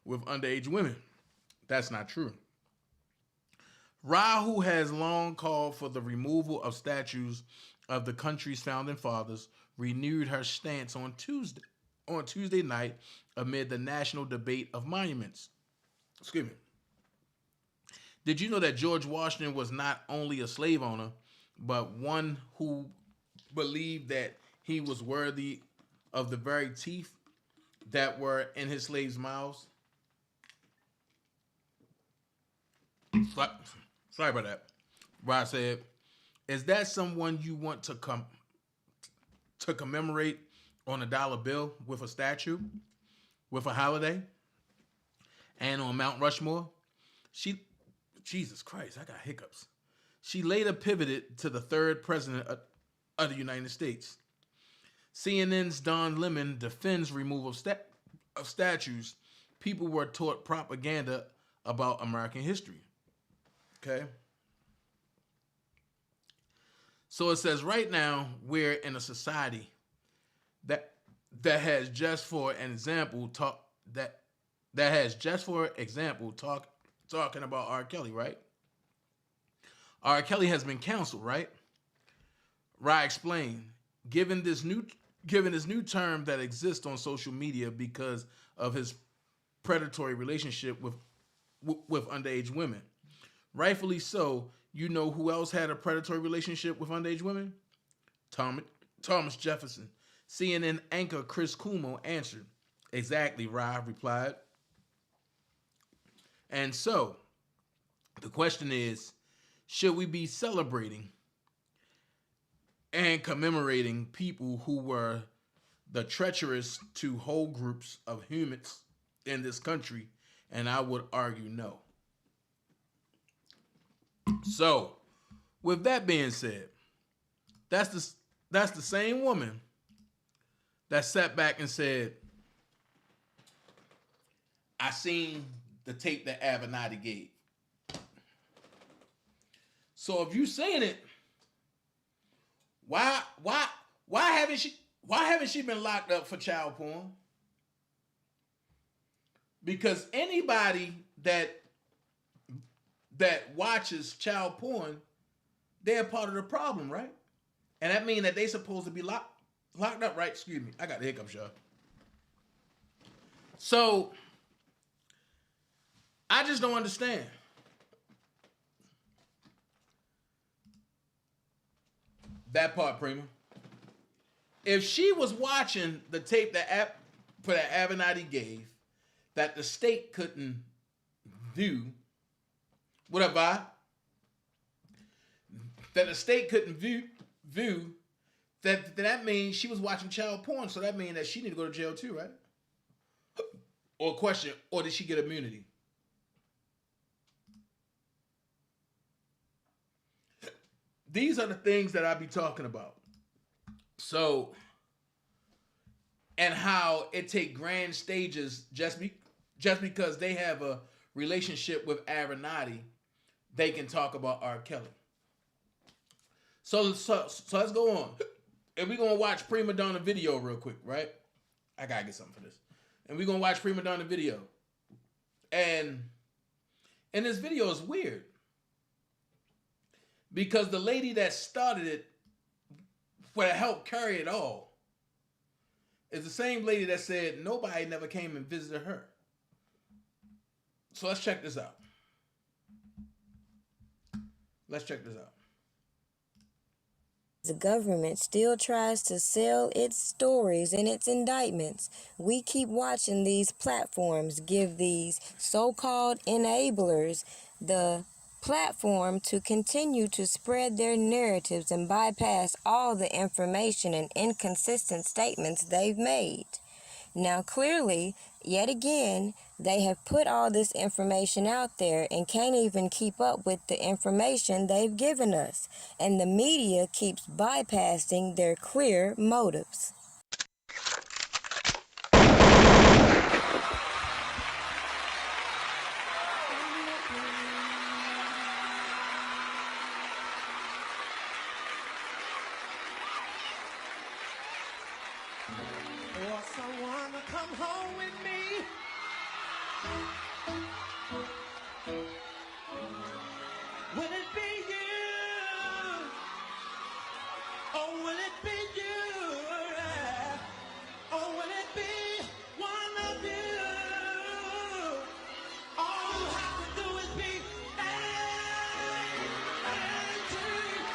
with underage women. That's not true. Rye, who has long called for the removal of statues of the country's founding fathers, renewed her stance on Tuesday night amid the national debate of monuments. Did you know that George Washington was not only a slave owner, but one who believed that he was worthy of the very teeth that were in his slaves' mouths? Sorry about that. Rod said, is that someone you want to commemorate on a dollar bill with a statue, with a holiday, and on Mount Rushmore? Jesus Christ, I got hiccups. She later pivoted to the third president of the United States. CNN's Don Lemon defends removal of statues. People were taught propaganda about American history. Okay? So it says right now we're in a society that has just for example talking about R. Kelly, right? R. Kelly has been canceled, right? Rye explained, given this new term that exists on social media because of his predatory relationship with underage women. Rightfully so. You know who else had a predatory relationship with underage women? Thomas Jefferson. CNN anchor Chris Cuomo answered. Exactly, Rye replied. And so, the question is, should we be celebrating and commemorating people who were the treacherous to whole groups of humans in this country? And I would argue no. So, with that being said, that's the same woman that sat back and said, I seen the tape that Avenatti gave. So if you seen it, why haven't she been locked up for child porn? Because anybody that watches child porn, they're part of the problem, right? And that means that they supposed to be locked up, right? Excuse me, I got the hiccups, y'all. So I just don't understand. That part, Prima. If she was watching the tape that Avenatti gave, that the state couldn't view, that the state couldn't view, that means she was watching child porn. So that means that she need to go to jail too, right? Or question, or did she get immunity? These are the things that I be talking about. So, and how it take grand stages just because they have a relationship with Avenatti, they can talk about R. Kelly. So let's go on. And we're going to watch Prima Donna video real quick, right? I got to get something for this. And we're going to watch Prima Donna video. And this video is weird. Because the lady that started it for to help carry it all is the same lady that said nobody never came and visited her. So let's check this out. The government still tries to sell its stories and its indictments. We keep watching these platforms give these so-called enablers the platform to continue to spread their narratives and bypass all the information and inconsistent statements they've made. Now clearly, yet again, they have put all this information out there and can't even keep up with the information they've given us. And the media keeps bypassing their clear motives. Or someone to come home with me. Will it be you? Or will it be you? Or will it be one of you? All you have to do is be angry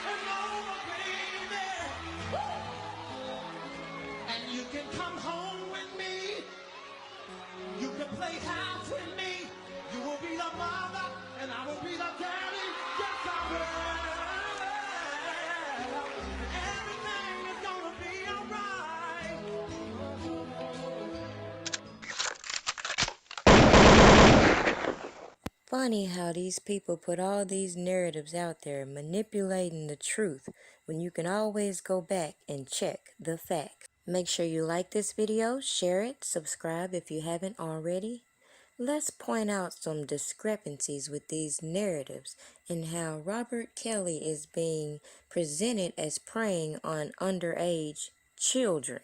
and over, baby. And you can come home with me. You can play house with me. You will be the mother and I will be the daddy. Yes, I will. Everything is gonna be alright. Funny how these people put all these narratives out there manipulating the truth when you can always go back and check the facts. Make sure you like this video, share it, subscribe if you haven't already. Let's point out some discrepancies with these narratives and how Robert Kelly is being presented as preying on underage children.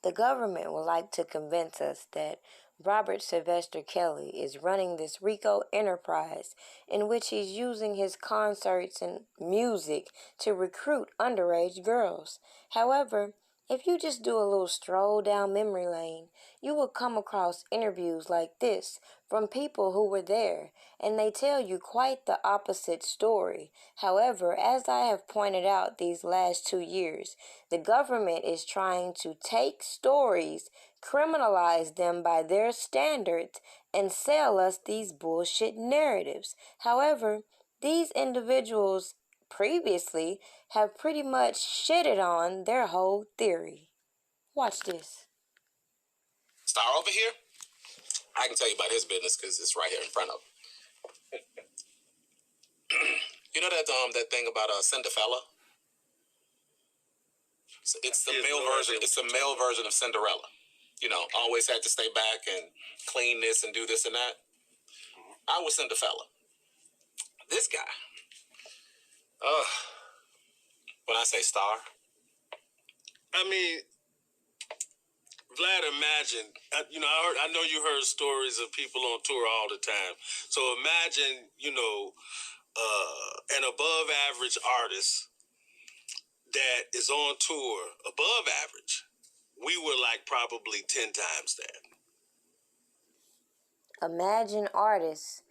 The government would like to convince us that Robert Sylvester Kelly is running this RICO enterprise in which he's using his concerts and music to recruit underage girls. However, if you just do a little stroll down memory lane, you will come across interviews like this from people who were there, and they tell you quite the opposite story. However, as I have pointed out these last 2 years, the government is trying to take stories, criminalize them by their standards, and sell us these bullshit narratives. However, these individuals previously have pretty much shitted on their whole theory. Watch this. Star over here, I can tell you about his business because it's right here in front of him. You know that thing about Cinderfella? It's the male version. It's the male version of Cinderella. You know, always had to stay back and clean this and do this and that. I was Cinderella. This guy. When I say star. I mean, Vlad, imagine, you know, I know you heard stories of people on tour all the time. So imagine, you know, an above average artist that is on tour, above average. We were like probably 10 times that. Imagine artists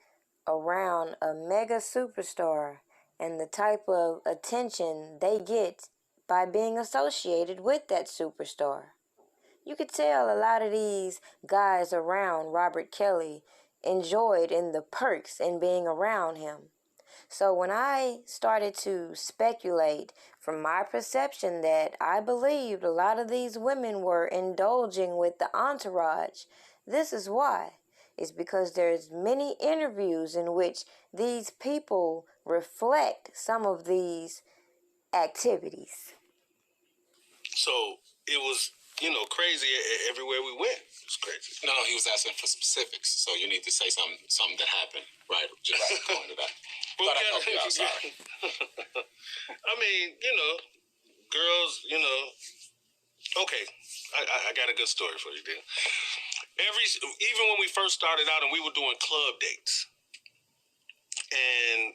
around a mega superstar and the type of attention they get by being associated with that superstar. You could tell a lot of these guys around Robert Kelly enjoyed in the perks in being around him. So when I started to speculate from my perception that I believed a lot of these women were indulging with the entourage, this is why. It's because there's many interviews in which these people reflect some of these activities. So it was, you know, crazy everywhere we went. It was crazy. No, he was asking for specifics, so you need to say something that happened, right? Just going to that. Thought I helped you out, sorry. I mean, you know, girls, you know. Okay, I got a good story for you, then. Even when we first started out and we were doing club dates, and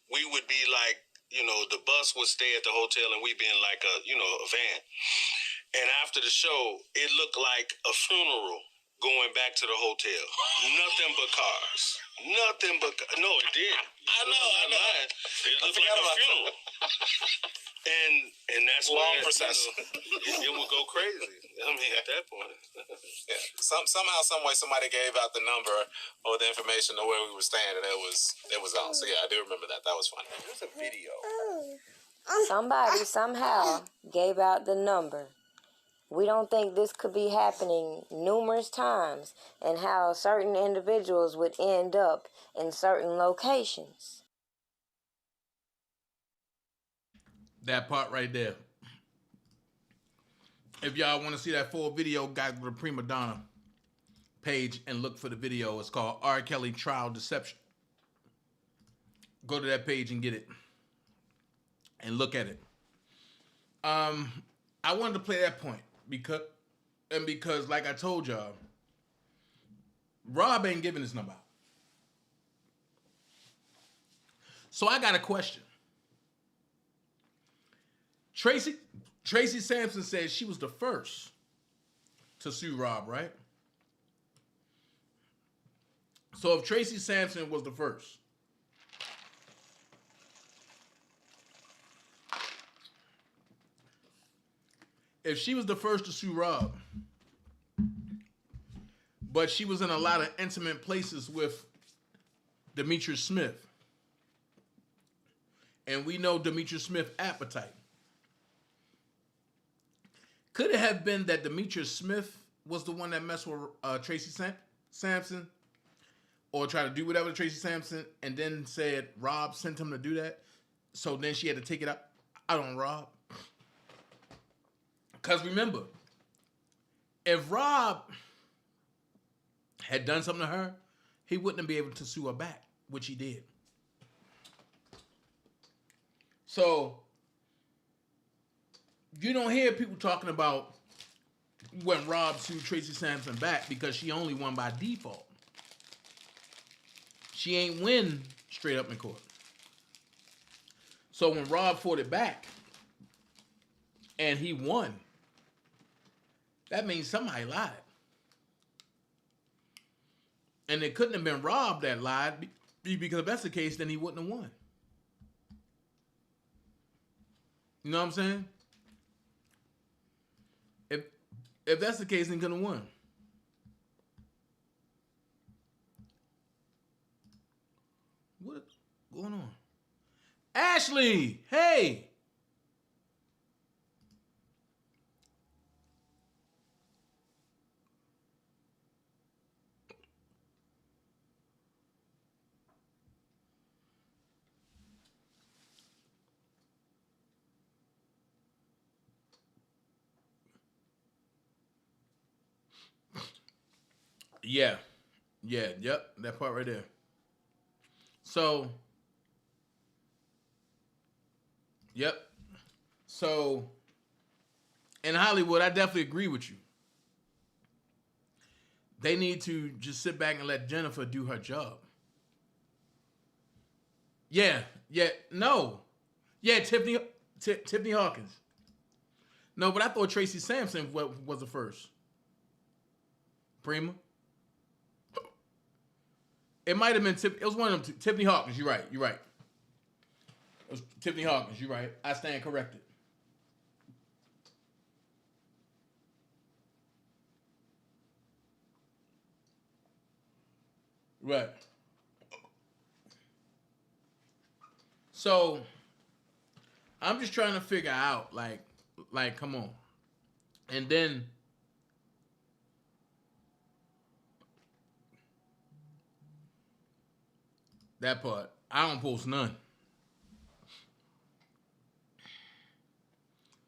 we would be like, you know, the bus would stay at the hotel and we'd be in like a, you know, a van. And after the show, it looked like a funeral going back to the hotel. Nothing but cars. Nothing but cars. No, it did. I know. It looked like a funeral. And that's long where, procession. You know, it would go crazy. I mean, at that point. Yeah. Somehow, some way, somebody gave out the number or the information of where we were staying, and it was on. So yeah, I do remember that. That was funny. There's a video. Somebody somehow gave out the number. We don't think this could be happening numerous times, and how certain individuals would end up in certain locations. That part right there. If y'all want to see that full video, go to the Prima Donna page and look for the video. It's called R. Kelly Trial Deception. Go to that page and get it. And look at it. I wanted to play that point because like I told y'all, Rob ain't giving his number out. So I got a question. Tracy Sampson said she was the first to sue Rob, right? So if Tracy Sampson was the first, if she was the first to sue Rob, but she was in a lot of intimate places with Demetrius Smith, and we know Demetrius Smith's appetite, could it have been that Demetrius Smith was the one that messed with Tracy Sampson, or tried to do whatever to Tracy Sampson, and then said Rob sent him to do that, so then she had to take it out on Rob? Because remember, if Rob had done something to her, he wouldn't be able to sue her back, which he did. So you don't hear people talking about when Rob sued Tracy Sampson back because she only won by default. She ain't win straight up in court. So when Rob fought it back and he won, that means somebody lied. And it couldn't have been Rob that lied, because if that's the case, then he wouldn't have won. You know what I'm saying? If that's the case, then he couldn't have won. What's going on? Ashley, hey! Yeah. Yeah. Yep. That part right there. So. Yep. So. In Hollywood, I definitely agree with you. They need to just sit back and let Jennifer do her job. Yeah. Yeah. No. Yeah. Tiffany Hawkins. No, but I thought Tracy Sampson was the first. Prima. It might have been it was one of them. Tiffany Hawkins. You're right. It was Tiffany Hawkins. You're right. I stand corrected. Right. So I'm just trying to figure out, like, come on. And then that part, I don't post none.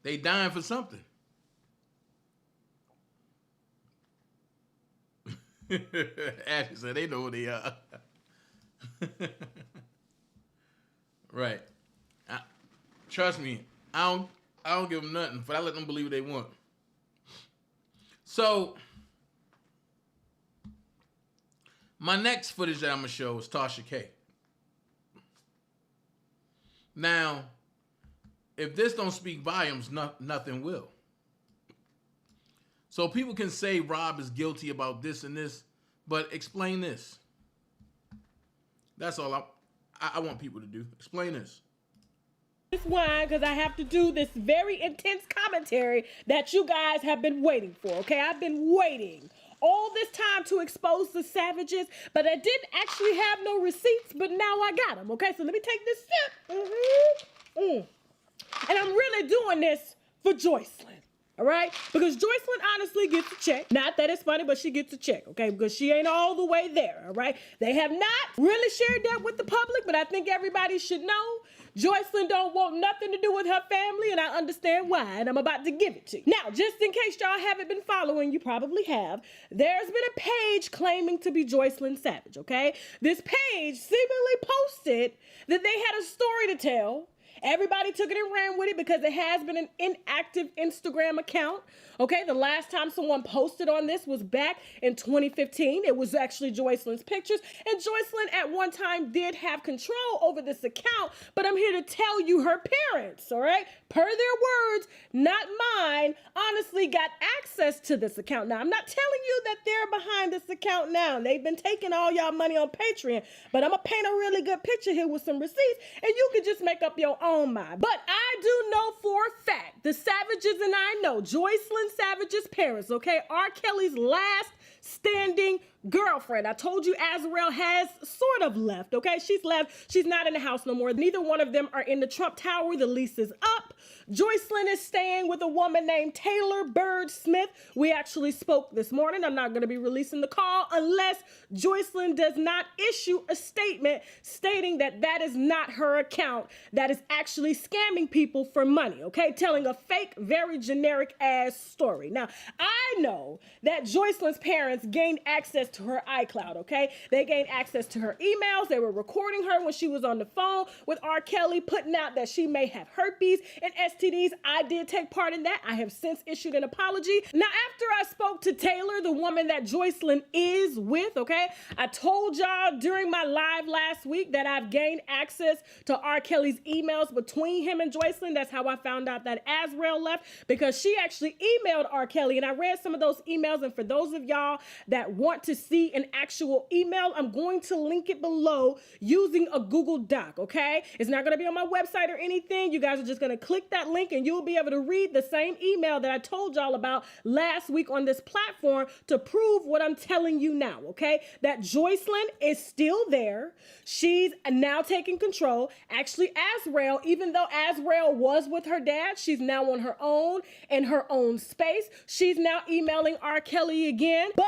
They dying for something. Ashley said they know who they are. Right. Trust me, I don't give them nothing, but I let them believe what they want. So, my next footage that I'm gonna show is Tasha K. Now, if this don't speak volumes, nothing will. So people can say Rob is guilty about this and this, but explain this. That's all I want people to do. Explain this. This wine because I have to do this very intense commentary that you guys have been waiting for, okay? I've been waiting all this time to expose the savages, but I didn't actually have no receipts, but now I got them, okay? So let me take this sip. And I'm really doing this for Joycelyn. All right? Because Joycelyn honestly gets a check. Not that it's funny, but she gets a check, okay? Because she ain't all the way there, all right? They have not really shared that with the public, but I think everybody should know Joycelyn don't want nothing to do with her family, and I understand why, and I'm about to give it to you. Now, just in case y'all haven't been following, you probably have, there's been a page claiming to be Joycelyn Savage, okay? This page seemingly posted that they had a story to tell. Everybody took it and ran with it because it has been an inactive Instagram account. Okay, the last time someone posted on this was back in 2015. It was actually Joycelyn's pictures. And Joycelyn at one time did have control over this account, but I'm here to tell you her parents, all right, per their words, not mine, honestly got access to this account. Now, I'm not telling you that they're behind this account now. They've been taking all y'all money on Patreon, but I'm going to paint a really good picture here with some receipts, and you can just make up your own mind. But I do know for a fact, the Savages and I know, Joycelyn Savage's parents, okay? R. Kelly's last standing girlfriend. I told you Azrael has sort of left, okay? She's left. She's not in the house no more. Neither one of them are in the Trump Tower. The lease is up. Joycelyn is staying with a woman named Taylor Bird Smith. We actually spoke this morning. I'm not going to be releasing the call unless Joycelyn does not issue a statement stating that that is not her account, that is actually scamming people for money, okay? Telling a fake, very generic ass story. Now, I know that Joycelyn's parents gained access to her iCloud, okay? They gained access to her emails. They were recording her when she was on the phone with R. Kelly, putting out that she may have herpes and STDs. I did take part in that. I have since issued an apology. Now, after I spoke to Taylor, the woman that Joycelyn is with, okay, I told y'all during my live last week that I've gained access to R. Kelly's emails between him and Joycelyn. That's how I found out that Azrael left, because she actually emailed R. Kelly, and I read some of those emails, and for those of y'all that want to see an actual email, I'm going to link it below using a Google Doc, okay? It's not going to be on my website or anything. You guys are just going to click that link and you'll be able to read the same email that I told y'all about last week on this platform to prove what I'm telling you now, okay? That Joycelyn is still there. She's now taking control. Actually, Azrael, even though Azrael was with her dad, she's now on her own in her own space. She's now emailing R. Kelly again, but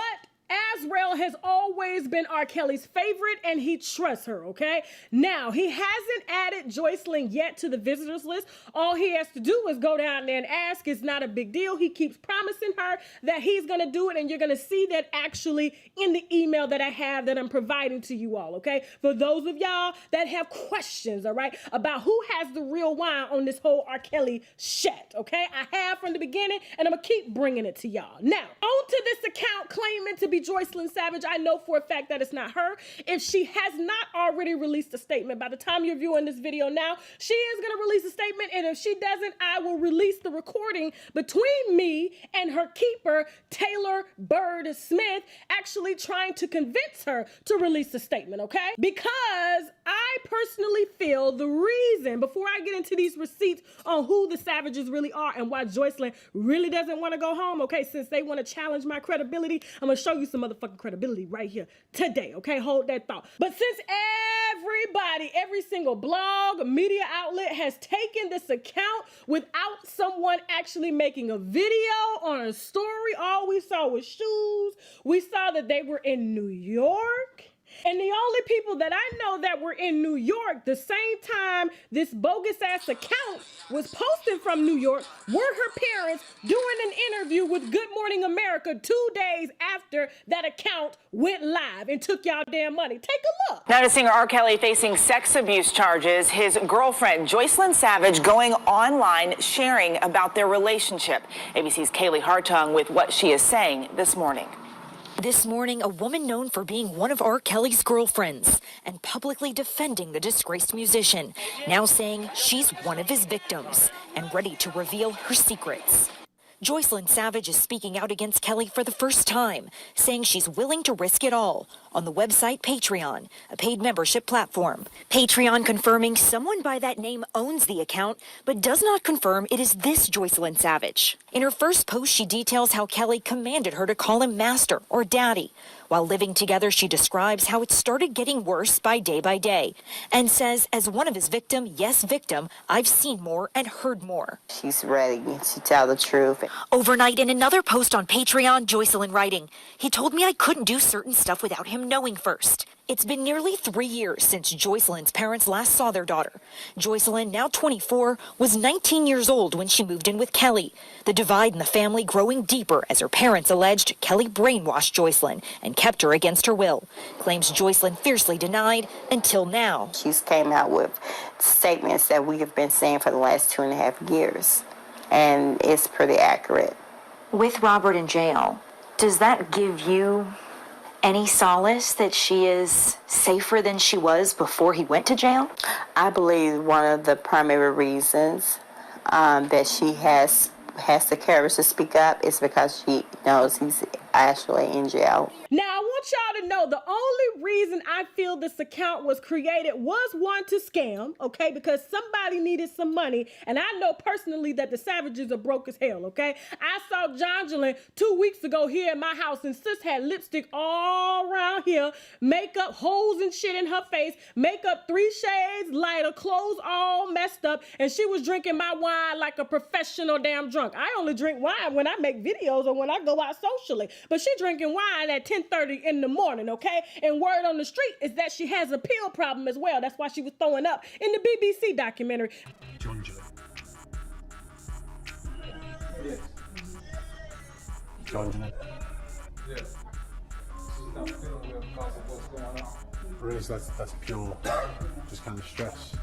Azrael has always been R. Kelly's favorite and he trusts her, okay? Now, he hasn't added Joycelyn yet to the visitors list. All he has to do is go down there and ask. It's not a big deal. He keeps promising her that he's gonna do it, and you're gonna see that actually in the email that I have that I'm providing to you all, okay? For those of y'all that have questions, all right, about who has the real wine on this whole R. Kelly shit, okay? I have from the beginning, and I'm gonna keep bringing it to y'all. Now, on to this account claiming to be Joycelyn Savage. I know for a fact that it's not her. If she has not already released a statement, by the time you're viewing this video now, she is gonna release a statement, and if she doesn't, I will release the recording between me and her keeper, Taylor Bird Smith, actually trying to convince her to release a statement, okay? Because I personally feel the reason, before I get into these receipts on who the Savages really are and why Joycelyn really doesn't want to go home, okay, since they want to challenge my credibility, I'm going to show you some motherfucking credibility right here today, okay? Hold that thought. But since everybody, every single blog, media outlet has taken this account without someone actually making a video on a story, all we saw was shoes. We saw that they were in New York. And the only people that I know that were in New York the same time this bogus ass account was posting from New York were her parents doing an interview with Good Morning America 2 days after that account went live and took y'all damn money. Take a look. Now to singer R. Kelly facing sex abuse charges, his girlfriend Joycelyn Savage going online sharing about their relationship. ABC's Kaylee Hartung with what she is saying this morning. This morning, a woman known for being one of R. Kelly's girlfriends and publicly defending the disgraced musician, now saying she's one of his victims and ready to reveal her secrets. Joycelyn Savage is speaking out against Kelly for the first time, saying she's willing to risk it all on the website Patreon, a paid membership platform. Patreon confirming someone by that name owns the account, but does not confirm it is this Joycelyn Savage. In her first post, she details how Kelly commanded her to call him master or daddy. While living together, she describes how it started getting worse by day, and says, as one of his victim, yes, victim, I've seen more and heard more. She's ready to tell the truth. Overnight, in another post on Patreon, Joycelyn writing, he told me I couldn't do certain stuff without him knowing first. It's been nearly 3 years since Joycelyn's parents last saw their daughter. Joycelyn, now 24, was 19 years old when she moved in with Kelly. The divide in the family growing deeper as her parents alleged Kelly brainwashed Joycelyn and kept her against her will. Claims Joycelyn fiercely denied until now. She's came out with statements that we have been saying for the last 2.5 years, and it's pretty accurate. With Robert in jail, does that give you any solace that she is safer than she was before he went to jail? I believe one of the primary reasons that she has the courage to speak up is because she knows he's actually in jail. Now, I want y'all to know the only reason I feel this account was created was one, to scam, okay? Because somebody needed some money, and I know personally that the Savages are broke as hell, okay? I saw Jonjolyn 2 weeks ago here in my house, and sis had lipstick all around here, makeup, holes and shit in her face, makeup 3 shades lighter, clothes all messed up, and she was drinking my wine like a professional damn drunk. I only drink wine when I make videos or when I go out socially. But she drinking wine at 10:30 in the morning, okay? And word on the street is that she has a pill problem as well. That's why she was throwing up in the BBC documentary. Really, that's pure, just kind of stress.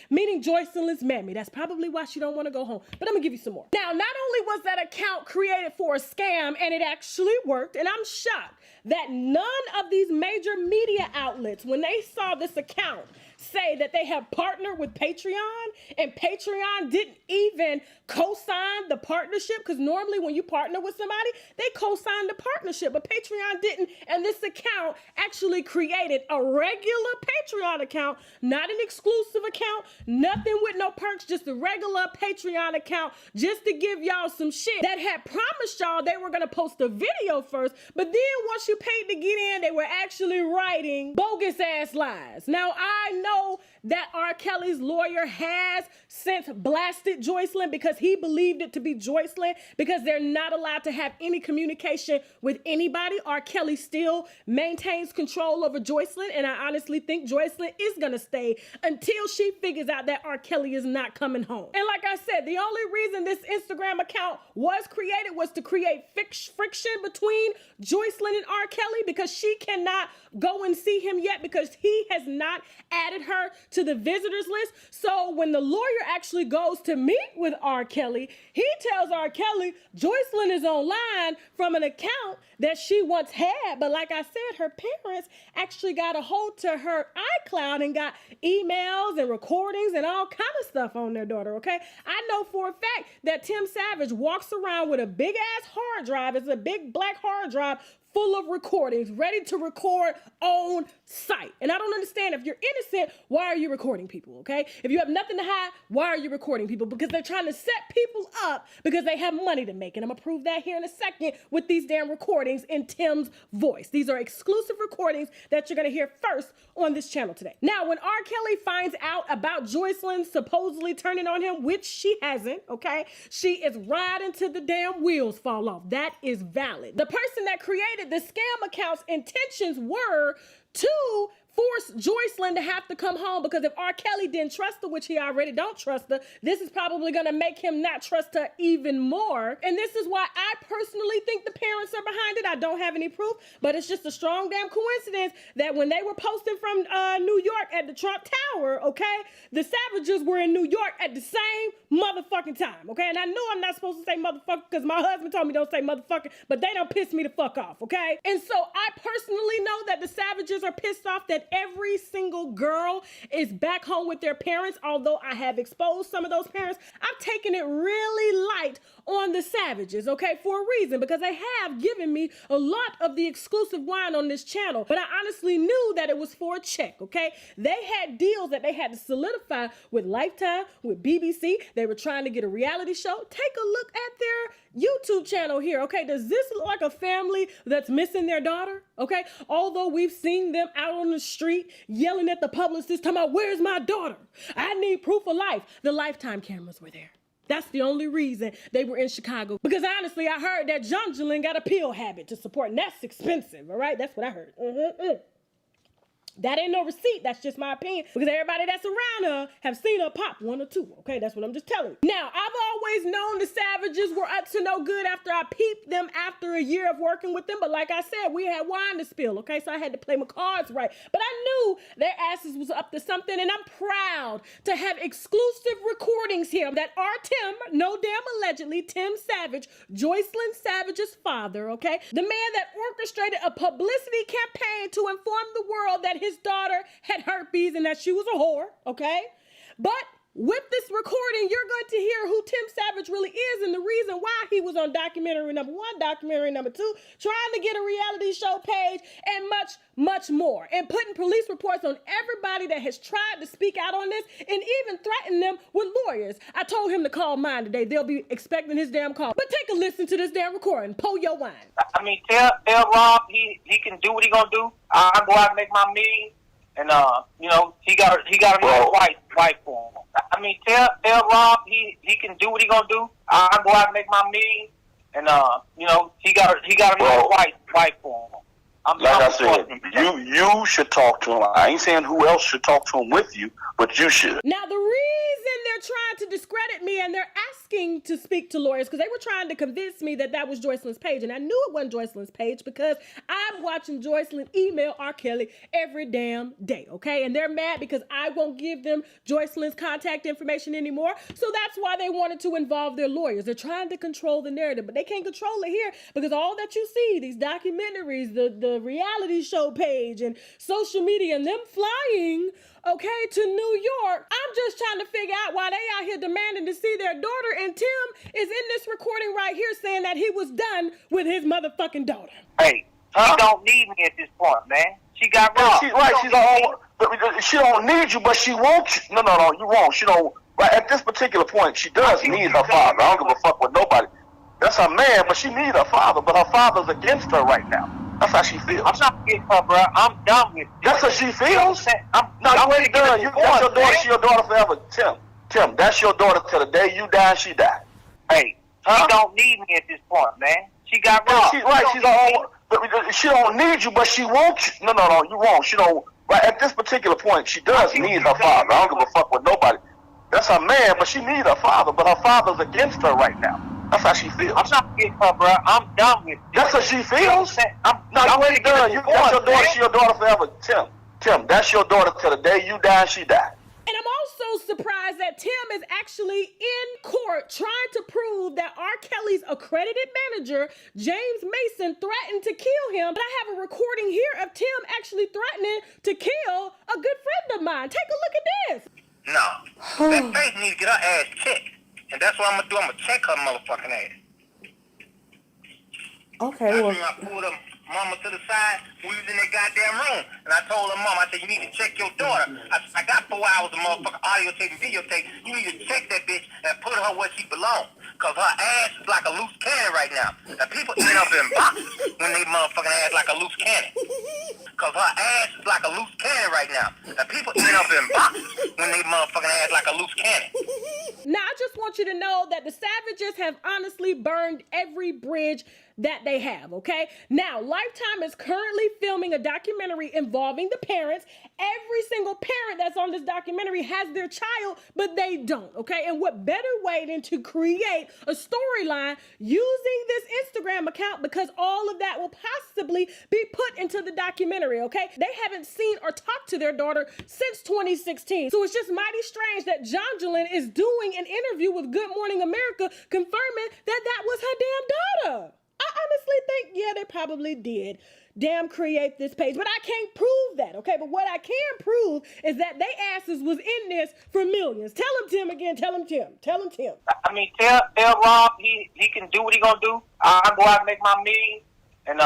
Meaning Joycelyn's mammy. That's probably why she don't want to go home. But I'm gonna give you some more. Now, not only was that account created for a scam, and it actually worked, and I'm shocked that none of these major media outlets, when they saw this account, say that they have partnered with Patreon, and Patreon didn't even co-sign the partnership, because normally when you partner with somebody, they co-sign the partnership, but Patreon didn't, and this account actually created a regular Patreon account, not an exclusive account, nothing with no perks, just a regular Patreon account, just to give y'all some shit that had promised y'all they were gonna post a video first, but then once you paid to get in, they were actually writing bogus ass lies. Now, I know that R. Kelly's lawyer has since blasted Joycelyn because he believed it to be Joycelyn, because they're not allowed to have any communication with anybody. R. Kelly still maintains control over Joycelyn, and I honestly think Joycelyn is gonna stay until she figures out that R. Kelly is not coming home. And like I said, the only reason this Instagram account was created was to create friction between Joycelyn and R. Kelly, because she cannot go and see him yet because he has not added her to the visitors list. So when the lawyer actually goes to meet with R. Kelly, he tells R. Kelly Joycelyn is online from an account that she once had. But like I said, her parents actually got a hold to her iCloud and got emails and recordings and all kind of stuff on their daughter, okay? I know for a fact that Tim Savage walks around with a big ass hard drive. It's a big black hard drive full of recordings, ready to record on site. And I don't understand, if you're innocent, why are you recording people, okay? If you have nothing to hide, why are you recording people? Because they're trying to set people up because they have money to make. And I'm gonna prove that here in a second with these damn recordings in Tim's voice. These are exclusive recordings that you're gonna hear first on this channel today. Now, when R. Kelly finds out about Joycelyn supposedly turning on him, which she hasn't, okay? She is riding till the damn wheels fall off. That is valid. The person that created the scam account's intentions were to force Joycelyn to have to come home, because if R. Kelly didn't trust her, which he already don't trust her, this is probably gonna make him not trust her even more. And this is why I personally think the parents are behind it. I don't have any proof, but it's just a strong damn coincidence that when they were posting from New York at the Trump Tower, okay, the Savages were in New York at the same motherfucking time, okay? And I know I'm not supposed to say motherfucker because my husband told me don't say motherfucker, but they don't piss me the fuck off, okay? And so I personally know that the Savages are pissed off that every single girl is back home with their parents. Although I have exposed some of those parents, I've taken it really light on the Savages, okay, for a reason, because they have given me a lot of the exclusive wine on this channel, but I honestly knew that it was for a check, okay? They had deals that they had to solidify with Lifetime, with BBC. They were trying to get a reality show. Take a look at their YouTube channel here, okay? Does this look like a family that's missing their daughter, okay? Although we've seen them out on the street yelling at the publicist, talking about, where's my daughter? I need proof of life. The Lifetime cameras were there. That's the only reason they were in Chicago. Because honestly, I heard that Jonjolin got a pill habit to support, and that's expensive, all right? That's what I heard. That ain't no receipt. That's just my opinion. Because everybody that's around her have seen her pop one or two. Okay, that's what I'm just telling you. Now, I've always known the Savages were up to no good after I peeped them after a year of working with them. But like I said, we had wine to spill. Okay, so I had to play my cards right. But I knew their asses was up to something. And I'm proud to have exclusive recordings here that are Tim, no damn allegedly, Tim Savage, Joycelyn Savage's father. Okay, the man that orchestrated a publicity campaign to inform the world that his daughter had herpes and that she was a whore, okay? But with this recording, you're going to hear who Tim Savage really is and the reason why he was on documentary number 1, documentary number 2, trying to get a reality show page, and much, much more. And putting police reports on everybody that has tried to speak out on this and even threaten them with lawyers. I told him to call mine today. They'll be expecting his damn call. But take a listen to this damn recording. Pull your wine. I mean, tell Rob he can do what he gonna do. I go out and make my million, and you know, he got a nice wife for him. I mean, tell Rob he can do what he gonna do. I go out and make my million, and you know, he got a nice wife for him. Like I said, you should talk to him. I ain't saying who else should talk to him with you, but you should. Now, the reason they're trying to discredit me and they're asking to speak to lawyers, because they were trying to convince me that that was Joycelyn's page, and I knew it wasn't Joycelyn's page because I'm watching Joycelyn email R. Kelly every damn day, okay? And they're mad because I won't give them Joycelyn's contact information anymore, so that's why they wanted to involve their lawyers. They're trying to control the narrative, but they can't control it here because all that you see, these documentaries, the reality show page and social media and them flying, okay, to New York. I'm just trying to figure out why they out here demanding to see their daughter, and Tim is in this recording right here saying that he was done with his motherfucking daughter. Hey, she don't need me at this point, man. She got robbed. She don't need you, but she wants you. No, you won't. She don't. Right at this particular point, she does need her father. I don't give a fuck with nobody. That's her man, but she needs her father. But her father's against her right now. That's how she feels. I'm not against her, bro. I'm done with it. That's how she feels. I'm No, you ain't done. That's your daughter. She your daughter forever. Tim, that's your daughter till the day you die and she die. Hey, she don't need me at this point, man. She got robbed. She don't need you, but she wants you. No, you won't. She don't. Right at this particular point, she does need her father. I don't give a fuck with nobody. That's her man, but she needs her father. But her father's against her right now. That's how she feels. I'm not against her, bro. I'm done with it. That's how she feels. No, you ain't done. That's your daughter. She your daughter forever. Tim, that's your daughter till the day you die and she die. And I'm also surprised that Tim is actually in court trying to prove that R. Kelly's accredited manager, James Mason, threatened to kill him. But I have a recording here of Tim actually threatening to kill a good friend of mine. Take a look at this. No, that face needs to get her ass checked. And that's what I'm going to do. I'm going to check her motherfucking ass. Okay, well. I pulled her mama to the side. We was in that goddamn room. And I told her mom, I said, you need to check your daughter. I got 4 hours of motherfucking audio tape and videotape. You need to check that bitch and put her where she belongs. Because her ass is like a loose cannon right now. Now, people end up in boxes when they motherfucking ass like a loose cannon. Because her ass is like a loose cannon right now. Now, people end up in boxes when they motherfucking ass like a loose cannon. Now, I just want you to know that the Savages have honestly burned every bridge that they have, okay? Now, Lifetime is currently filming a documentary involving the parents. Every single parent that's on this documentary has their child, but they don't, okay? And what better way than to create a storyline using this Instagram account, because all of that will possibly be put into the documentary, okay? They haven't seen or talked to their daughter since 2016. So it's just mighty strange that Jonjolin is doing an interview with Good Morning America confirming that that was her damn daughter. I honestly think, yeah, they probably did damn create this page, but I can't prove that, okay? But what I can prove is that they asses was in this for millions. Tell him, Tim, again. Tell him, Tim. Tell him, Tim. I mean, tell Rob he can do what he gonna do. I go out and make my million, and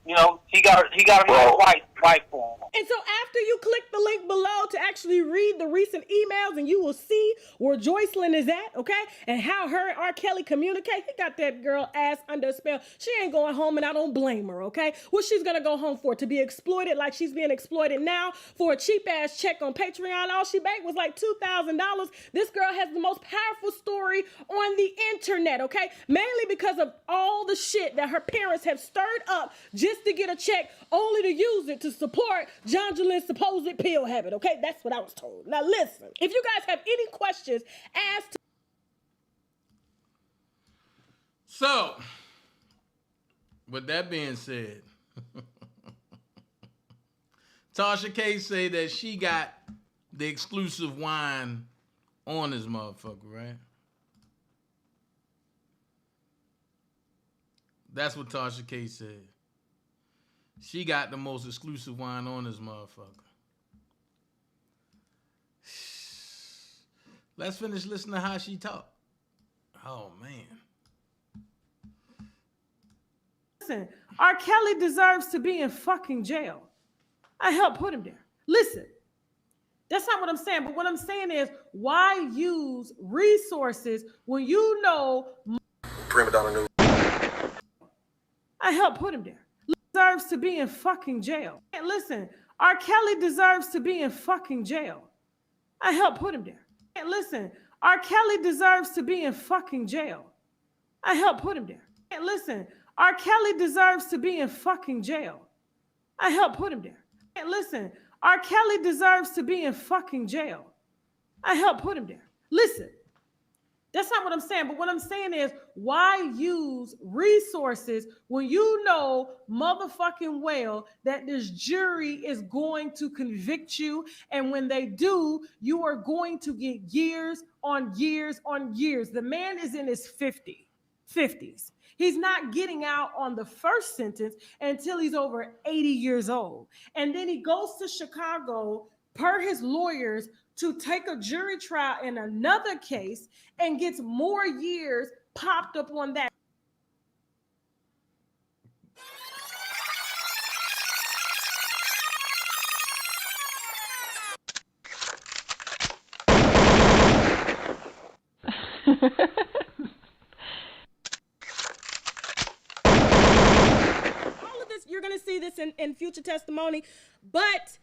you know, he got a nice wife for him. And so after you click the link below to actually read the recent emails, and you will see where Joycelyn is at, okay? And how her and R. Kelly communicate. He got that girl ass under a spell. She ain't going home, and I don't blame her, okay? What she's gonna go home for? To be exploited like she's being exploited now for a cheap-ass check on Patreon. All she banked was like $2,000. This girl has the most powerful story on the internet, okay? Mainly because of all the shit that her parents have stirred up just to get a check, only to use it to support Jonjolin's supposed pill habit, okay? That's what I was told. Now listen, if you guys have any questions as to... So, with that being said, Tasha K say that she got the exclusive wine on this motherfucker, right? That's what Tasha K said. She got the most exclusive wine on this motherfucker. Let's finish listening to how she talk. Oh, man. Listen, R. Kelly deserves to be in fucking jail. I helped put him there. Listen, that's not what I'm saying. But what I'm saying is, why use resources when you know... Prima Donna News. I helped put him there. Deserves to be in fucking jail. Listen, R. Kelly deserves to be in fucking jail. I helped put him there. Listen, R. Kelly deserves to be in fucking jail. I helped put him there. Listen, R. Kelly deserves to be in fucking jail. I helped put him there. Listen, R. Kelly deserves to be in fucking jail. I helped put him there. Listen. That's not what I'm saying, but what I'm saying is, why use resources when you know motherfucking well that this jury is going to convict you, and when they do, you are going to get years on years on years. The man is in his 50s. He's not getting out on the first sentence until he's over 80 years old. And then he goes to Chicago, per his lawyers, to take a jury trial in another case and gets more years popped up on that. All of this, you're going to see this in future testimony, but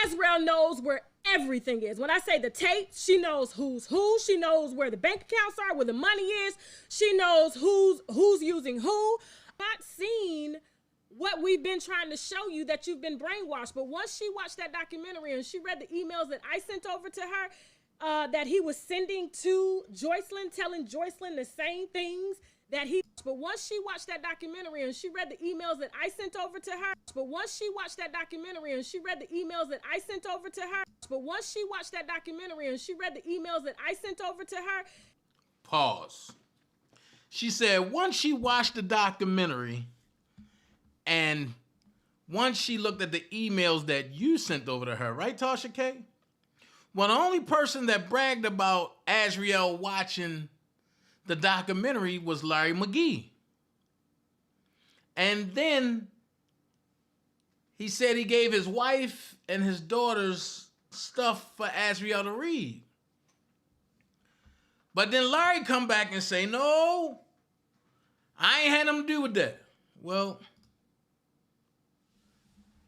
Azrael knows where everything is. When I say the tapes, she knows who's who. She knows where the bank accounts are, where the money is. She knows who's using who. Not seen what we've been trying to show you, that you've been brainwashed. But once she watched that documentary and she read the emails that I sent over to her, that he was sending to Joycelyn, telling Joycelyn the same things that he, but once she watched that documentary and she read the emails that I sent over to her, but once she watched that documentary and she read the emails that I sent over to her, but once she watched that documentary and she read the emails that I sent over to her. Pause. She said once she watched the documentary and once she looked at the emails that you sent over to her, right, Tasha K? Well, the only person that bragged about Azrael watching the documentary was Larry McGee. And then he said he gave his wife and his daughters stuff for Azrael to read. But then Larry come back and say, no, I ain't had nothing to do with that. Well,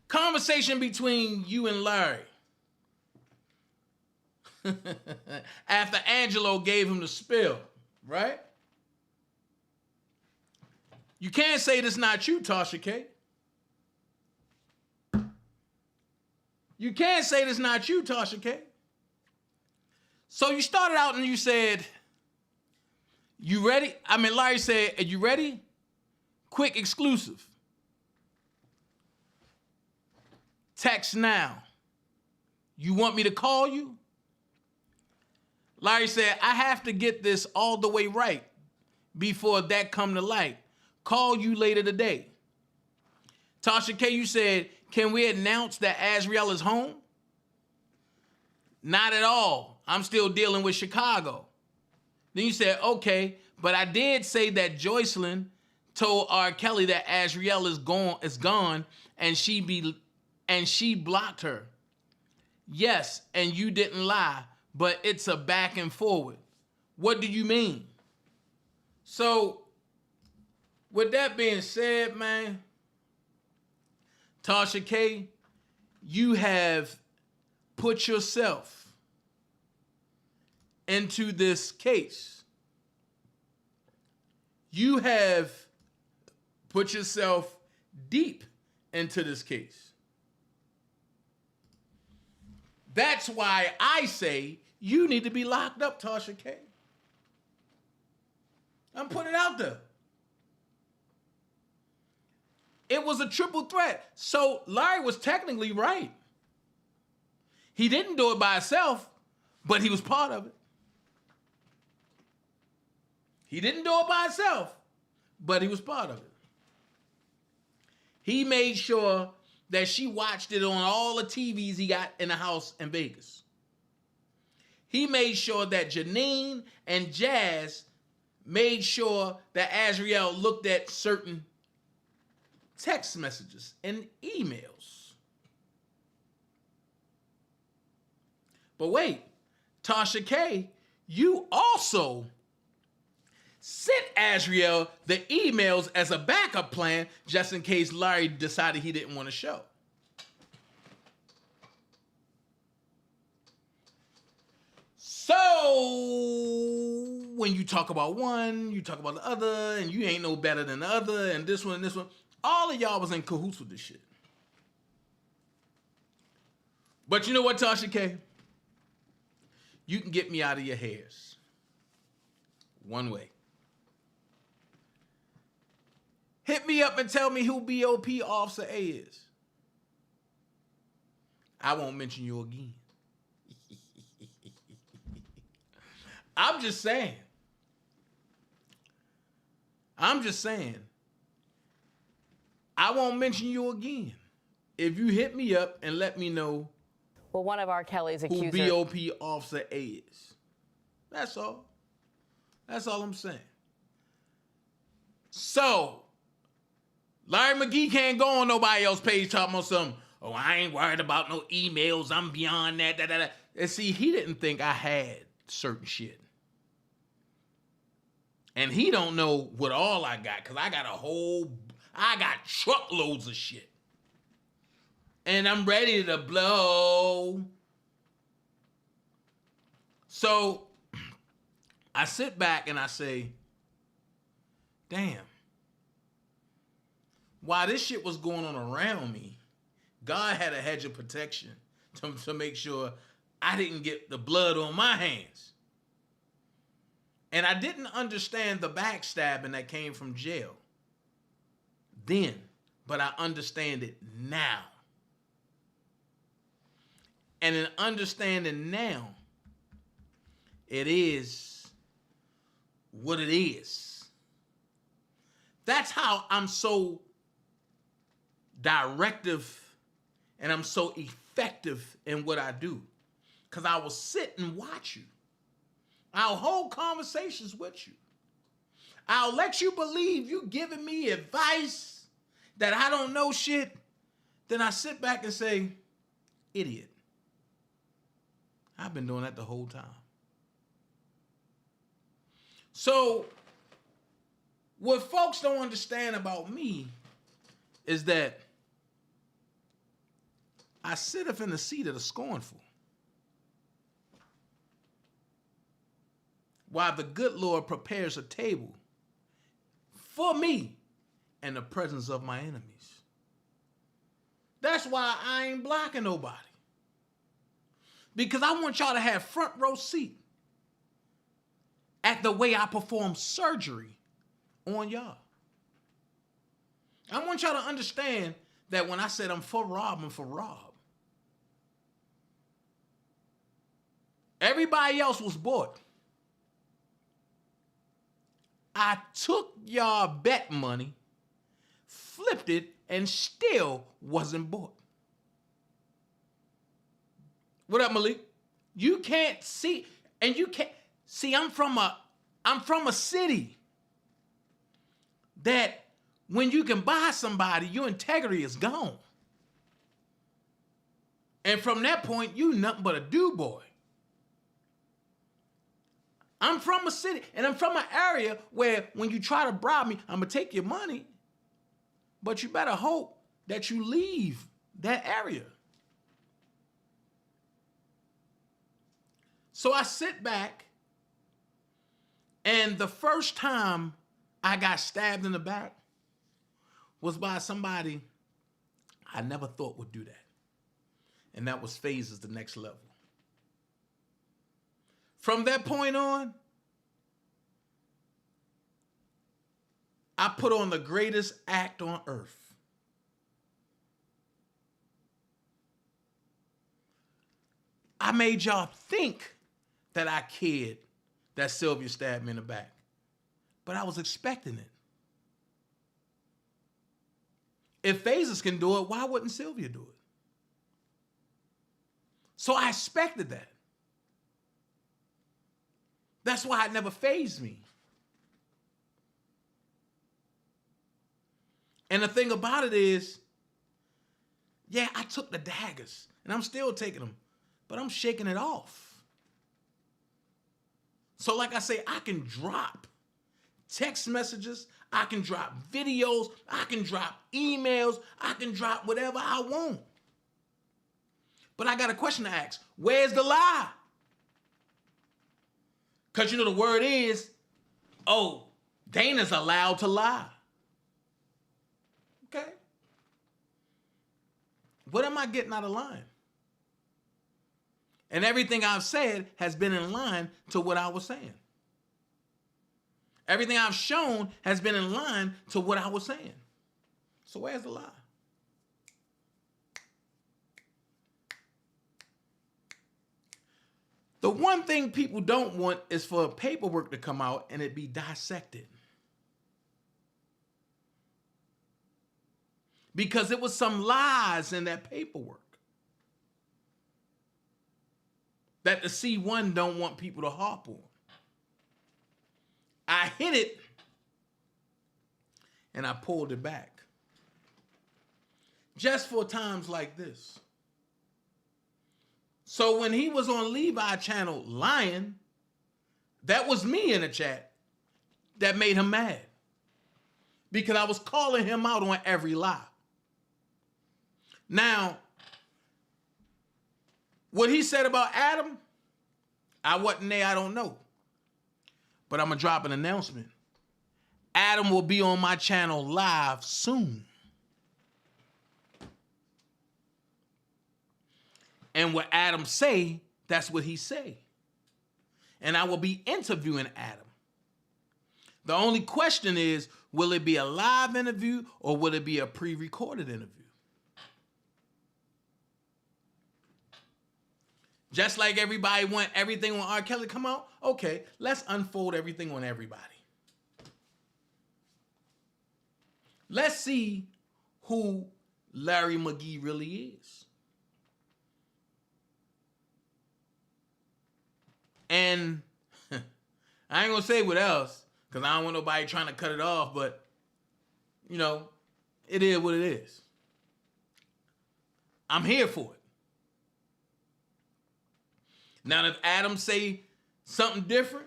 conversation between you and Larry. After Angelo gave him the spill. Right? You can't say this not you, Tasha K. You can't say this not you, Tasha K. So you started out and you said, you ready? I mean, Larry said, are you ready? Quick exclusive. Text now. You want me to call you? Larry said, I have to get this all the way right before that come to light. Call you later today. Tasha K, you said, can we announce that Azrael is home? Not at all. I'm still dealing with Chicago. Then you said, okay, but I did say that Joycelyn told R. Kelly that Azrael is gone, and she blocked her. Yes, and you didn't lie. But it's a back and forward. What do you mean? So, with that being said, man, Tasha K, you have put yourself into this case. You have put yourself deep into this case. That's why I say you need to be locked up, Tasha K. I'm putting it out there. It was a triple threat. So Larry was technically right. He didn't do it by himself, but he was part of it. He didn't do it by himself, but he was part of it. He made sure that she watched it on all the TVs he got in the house in Vegas. He made sure that Janine and Jazz made sure that Azrael looked at certain text messages and emails. But wait, Tasha K, you also sent Azrael the emails as a backup plan just in case Larry decided he didn't want to show. So when you talk about one, you talk about the other, and you ain't no better than the other, and this one and this one, all of y'all was in cahoots with this shit. But you know what, Tasha K? You can get me out of your hairs one way. Hit me up and tell me who BOP Officer A is. I won't mention you again. I'm just saying. I won't mention you again. If you hit me up and let me know one of R. Kelly's accusers who BOP Officer A is. That's all. That's all I'm saying. So, Larry McGee can't go on nobody else's page talking about something. Oh, I ain't worried about no emails. I'm beyond that. And see, he didn't think I had certain shit. And he don't know what all I got, because I got truckloads of shit. and I'm ready to blow. So I sit back and I say, damn, while this shit was going on around me, God had a hedge of protection to make sure I didn't get the blood on my hands. And I didn't understand the backstabbing that came from jail then, but I understand it now. And in understanding now, it is what it is. That's how I'm so directive and I'm so effective in what I do. Because I will sit and watch you. I'll hold conversations with you. I'll let you believe you giving me advice that I don't know shit. Then I sit back and say, idiot. I've been doing that the whole time. So, what folks don't understand about me is that I sit up in the seat of the scornful, while the good Lord prepares a table for me in the presence of my enemies. That's why I ain't blocking nobody. Because I want y'all to have front row seat at the way I perform surgery on y'all. I want y'all to understand that when I said I'm for Rob, I'm for Rob. Everybody else was bought. I took y'all bet money, flipped it, and still wasn't bought. What up, Malik? You can't see, and you can't see. I'm from a city that when you can buy somebody, your integrity is gone. And from that point, you nothing but a do boy. I'm from a city, and I'm from an area where when you try to bribe me, I'm going to take your money, but you better hope that you leave that area. So I sit back, and the first time I got stabbed in the back was by somebody I never thought would do that. And that was Phases the Next Level. From that point on, I put on the greatest act on earth. I made y'all think that I cared that Sylvia stabbed me in the back. But I was expecting it. If Phases can do it, why wouldn't Sylvia do it? So I expected that. That's why it never fazed me. And the thing about it is, yeah, I took the daggers, and I'm still taking them, but I'm shaking it off. So like I say, I can drop text messages, I can drop videos, I can drop emails, I can drop whatever I want. But I got a question to ask. Where's the lie? Because you know the word is, oh, Dana's allowed to lie. Okay. What am I getting out of line? And everything I've said has been in line to what I was saying. Everything I've shown has been in line to what I was saying. So where's the lie? The one thing people don't want is for paperwork to come out and it be dissected. Because it was some lies in that paperwork that the C1 don't want people to harp on. I hit it and I pulled it back. Just for times like this. So when he was on Levi channel lying, that was me in the chat that made him mad. Because I was calling him out on every lie. Now, What he said about Adam, I wasn't there, I don't know. But I'm going to drop an announcement. Adam will be on my channel live soon. And what Adam say, that's what he say. And I will be interviewing Adam. The only question is, will it be a live interview or will it be a pre-recorded interview? Just like everybody want everything on R. Kelly come out, okay, let's unfold everything on everybody. Let's see who Larry McGee really is. And I ain't gonna say what else, because I don't want nobody trying to cut it off, but, you know, it is what it is. I'm here for it. Now, if Adam say something different,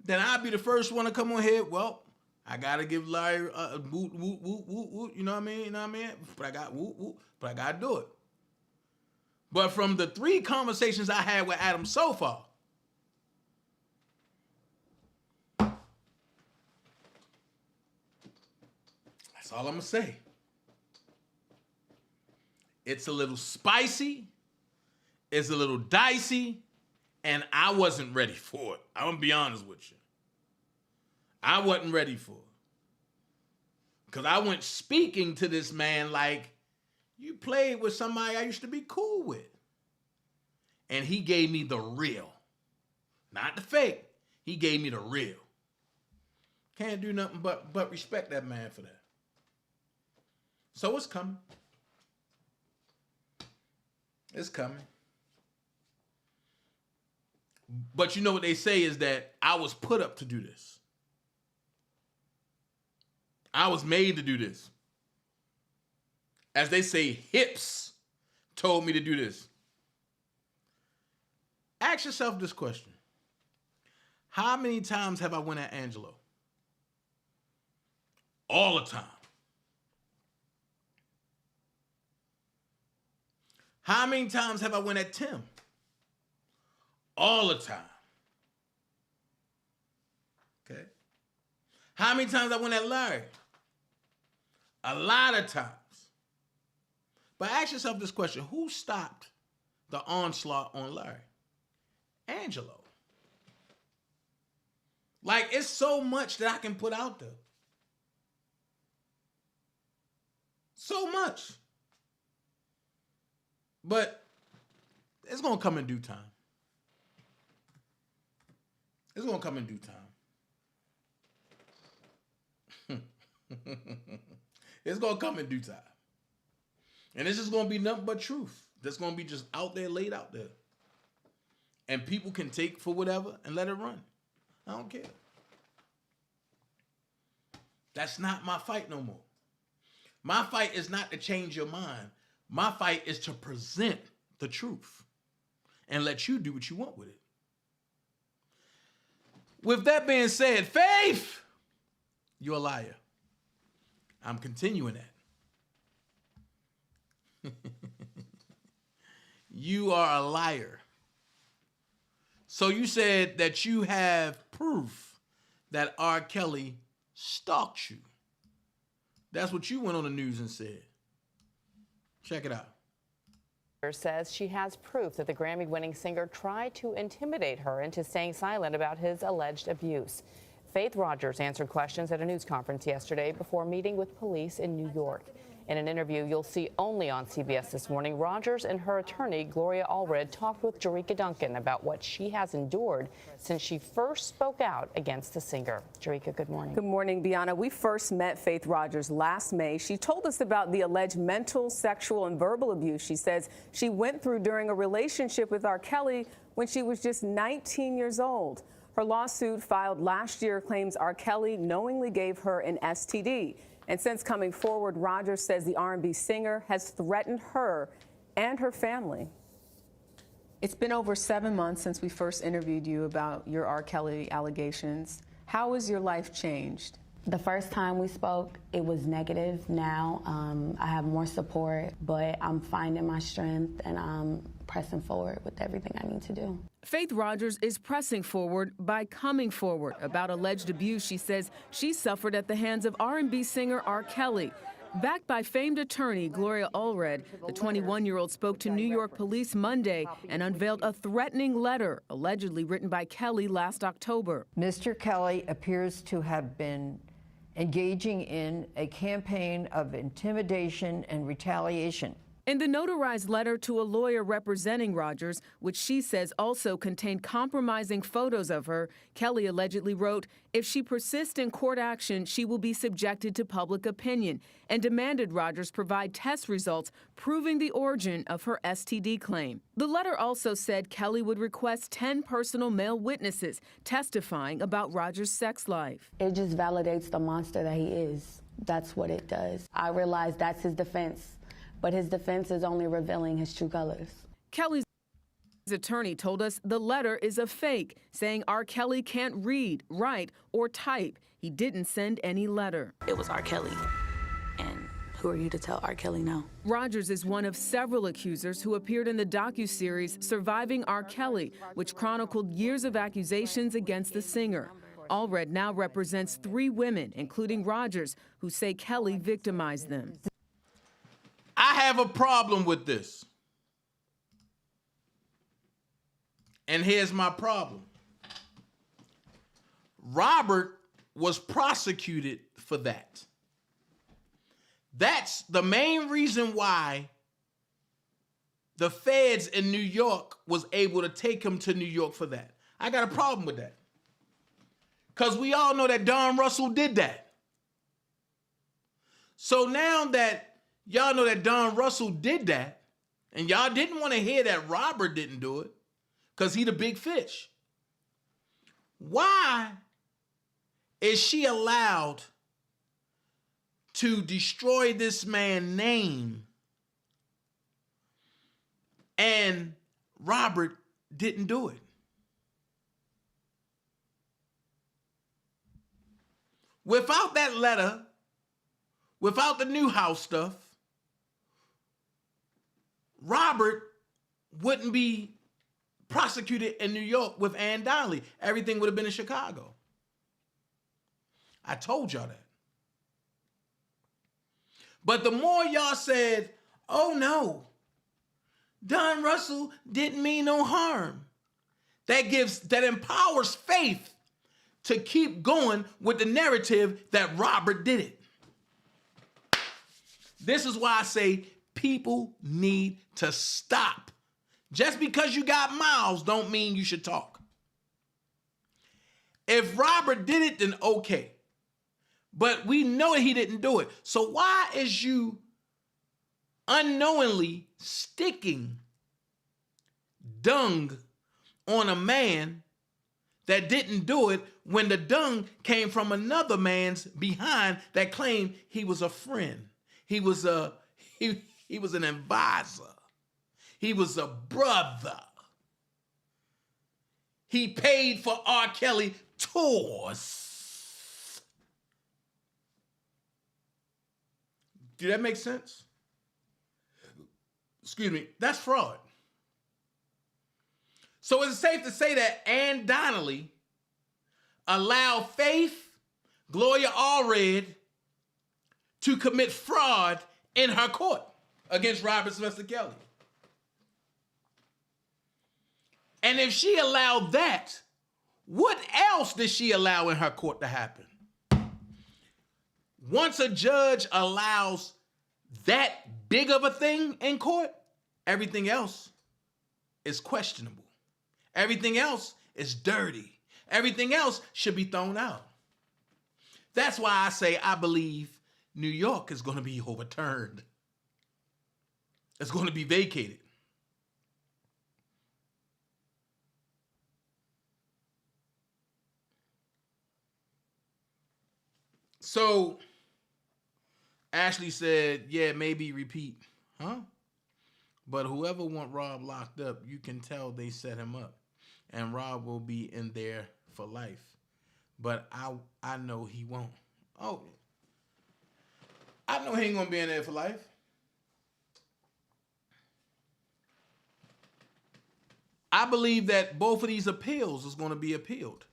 then I'll be the first one to come on here. Well, I gotta give Larry a woot, woot, woot, woot, woot. You know what I mean? You know what I mean? But I got woot, woot. But I gotta do it. But from the 3 conversations I had with Adam so far, that's all I'm gonna say. It's a little spicy. It's a little dicey. And I wasn't ready for it. I'm gonna be honest with you. I wasn't ready for it. Because I went speaking to this man like, you played with somebody I used to be cool with. And he gave me the real. Not the fake. He gave me the real. Can't do nothing but respect that man for that. So it's coming. It's coming. But you know what they say is that I was put up to do this. I was made to do this. As they say, hips told me to do this. Ask yourself this question. How many times have I went at Angelo? All the time. How many times have I went at Tim? All the time. Okay. How many times I went at Larry? A lot of times. But ask yourself this question. Who stopped the onslaught on Larry? Angelo. Like, it's so much that I can put out there. So much. But it's going to come in due time. It's going to come in due time. It's going to come in due time. And it's just going to be nothing but truth. That's going to be just out there, laid out there. And people can take for whatever and let it run. I don't care. That's not my fight no more. My fight is not to change your mind. My fight is to present the truth and let you do what you want with it. With that being said, Faith, you're a liar. I'm continuing that. You are a liar. So you said that you have proof that R. Kelly stalked you. That's what you went on the news and said. Check it out. Says she has proof that the Grammy-winning singer tried to intimidate her into staying silent about his alleged abuse. Faith Rogers answered questions at a news conference yesterday before meeting with police in New York. In an interview you'll see only on CBS this morning, Rogers and her attorney, Gloria Allred, talked with Jerika Duncan about what she has endured since she first spoke out against the singer. Jerika, good morning. Good morning, Bianna. We first met Faith Rogers last May. She told us about the alleged mental, sexual, and verbal abuse she says she went through during a relationship with R. Kelly when she was just 19 years old. Her lawsuit filed last year claims R. Kelly knowingly gave her an STD. And since coming forward, Rogers says the R&B singer has threatened her and her family. It's been over 7 months since we first interviewed you about your R. Kelly allegations. How has your life changed? The first time we spoke, it was negative. Now I have more support, but I'm finding my strength and I'm pressing forward with everything I need to do. Faith Rogers is pressing forward by coming forward about alleged abuse she says she suffered at the hands of R&B singer R. Kelly. Backed by famed attorney Gloria Allred, the 21-year-old spoke to New York police Monday and unveiled a threatening letter allegedly written by Kelly last October. Mr. Kelly appears to have been engaging in a campaign of intimidation and retaliation. In the notarized letter to a lawyer representing Rogers, which she says also contained compromising photos of her, Kelly allegedly wrote, if she persists in court action, she will be subjected to public opinion, and demanded Rogers provide test results proving the origin of her STD claim. The letter also said Kelly would request 10 personal male witnesses testifying about Rogers' sex life. It just validates the monster that he is. That's what it does. I realize that's his defense. But his defense is only revealing his true colors. Kelly's attorney told us the letter is a fake, saying R. Kelly can't read, write, or type. He didn't send any letter. It was R. Kelly. And who are you to tell R. Kelly no? Rogers is one of several accusers who appeared in the docuseries Surviving R. Kelly, which chronicled years of accusations against the singer. Allred now represents 3 women, including Rogers, who say Kelly victimized them. I have a problem with this. And here's my problem. Robert was prosecuted for that. That's the main reason why the feds in New York was able to take him to New York for that. I got a problem with that. Because we all know that Don Russell did that. So now that y'all know that Don Russell did that, and y'all didn't want to hear that Robert didn't do it, because he the big fish. Why is she allowed to destroy this man's name and Robert didn't do it? Without that letter, without the Newhouse stuff, Robert wouldn't be prosecuted in New York with Ann Donnelly. Everything would have been in Chicago. I told y'all that. But the more y'all said, oh no, Don Russell didn't mean no harm, that empowers faith to keep going with the narrative that Robert did it. This is why I say people need to stop. Just because you got mouths don't mean you should talk. If Robert did it, then okay. But we know he didn't do it. So why is you unknowingly sticking dung on a man that didn't do it when the dung came from another man's behind that claimed he was a friend? He was an advisor. He was a brother. He paid for R. Kelly tours. Do that make sense? Excuse me, that's fraud. So is it safe to say that Ann Donnelly allowed Faith, Gloria Allred, to commit fraud in her court against Robert Sylvester Kelly? And if she allowed that, what else did she allow in her court to happen? Once a judge allows that big of a thing in court, everything else is questionable. Everything else is dirty. Everything else should be thrown out. That's why I say I believe New York is going to be overturned. It's going to be vacated. So Ashley said, yeah, maybe repeat. Huh? But whoever want Rob locked up, you can tell they set him up. And Rob will be in there for life. But I know he won't. Oh, I know he ain't going to be in there for life. I believe that both of these appeals is going to be appealed.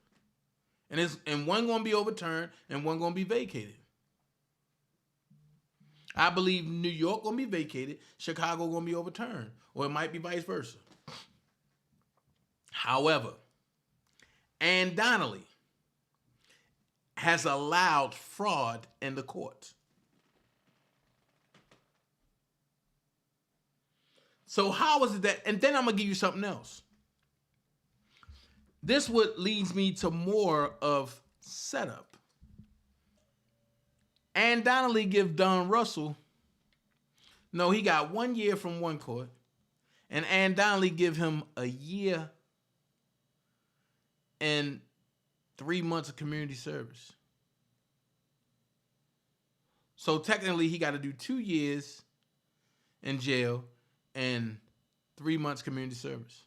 And one going to be overturned and one going to be vacated. I believe New York going to be vacated, Chicago going to be overturned, or it might be vice versa. However, Ann Donnelly has allowed fraud in the courts. So how is it that, and then I'm going to give you something else. This what leads me to more of setup. Ann Donnelly give Don Russell, no, he got 1 year from one court, and Ann Donnelly give him a year and 3 months of community service. So technically he got to do 2 years in jail and 3 months community service.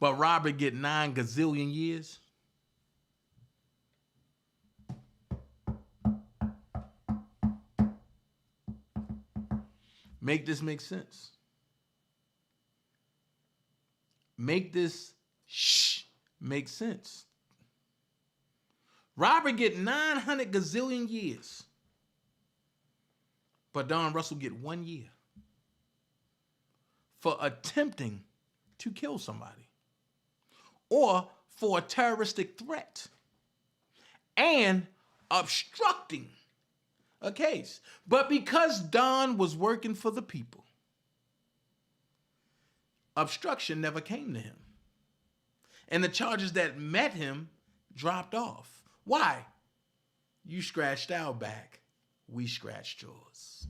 But Robert get 9 gazillion years. Make this make sense. Make this make sense. Robert get 900 gazillion years. But Don Russell get 1 year for attempting to kill somebody or for a terroristic threat and obstructing a case. But because Don was working for the people, obstruction never came to him. And the charges that met him dropped off. Why? You scratched our back, we scratched yours.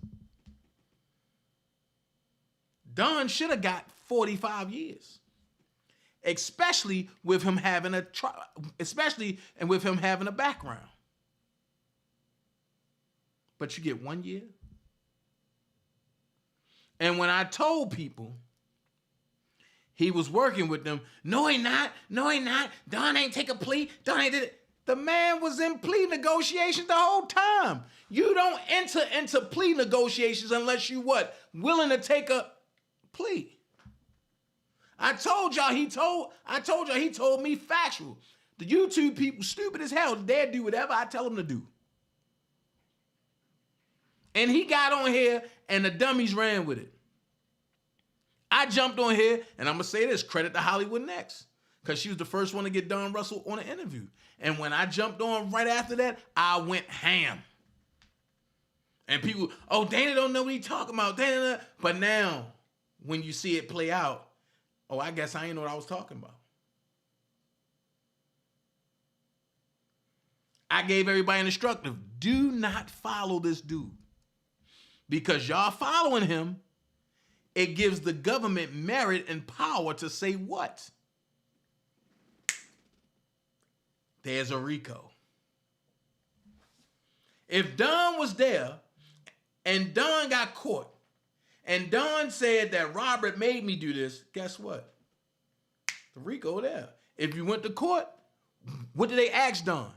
Don should have got 45 years. Especially with him having a background. But you get 1 year. And when I told people he was working with them, no, he not. Don ain't take a plea. Don ain't did it. The man was in plea negotiations the whole time. You don't enter into plea negotiations unless you what? Willing to take a plea. I told y'all he told me factual. The YouTube people stupid as hell. They'll do whatever I tell them to do. And he got on here and the dummies ran with it. I jumped on here and I'm going to say this, credit to Hollywood Next, because she was the first one to get Don Russell on an interview. And when I jumped on right after that, I went ham. And people, oh, Dana don't know what he's talking about. Dana. But now, when you see it play out, oh, I guess I ain't know what I was talking about. I gave everybody an instructive. Do not follow this dude. Because y'all following him, it gives the government merit and power to say what? There's a RICO. If Don was there and Don got caught and Don said that Robert made me do this, guess what? The RICO there. If you went to court, what did they ask Don?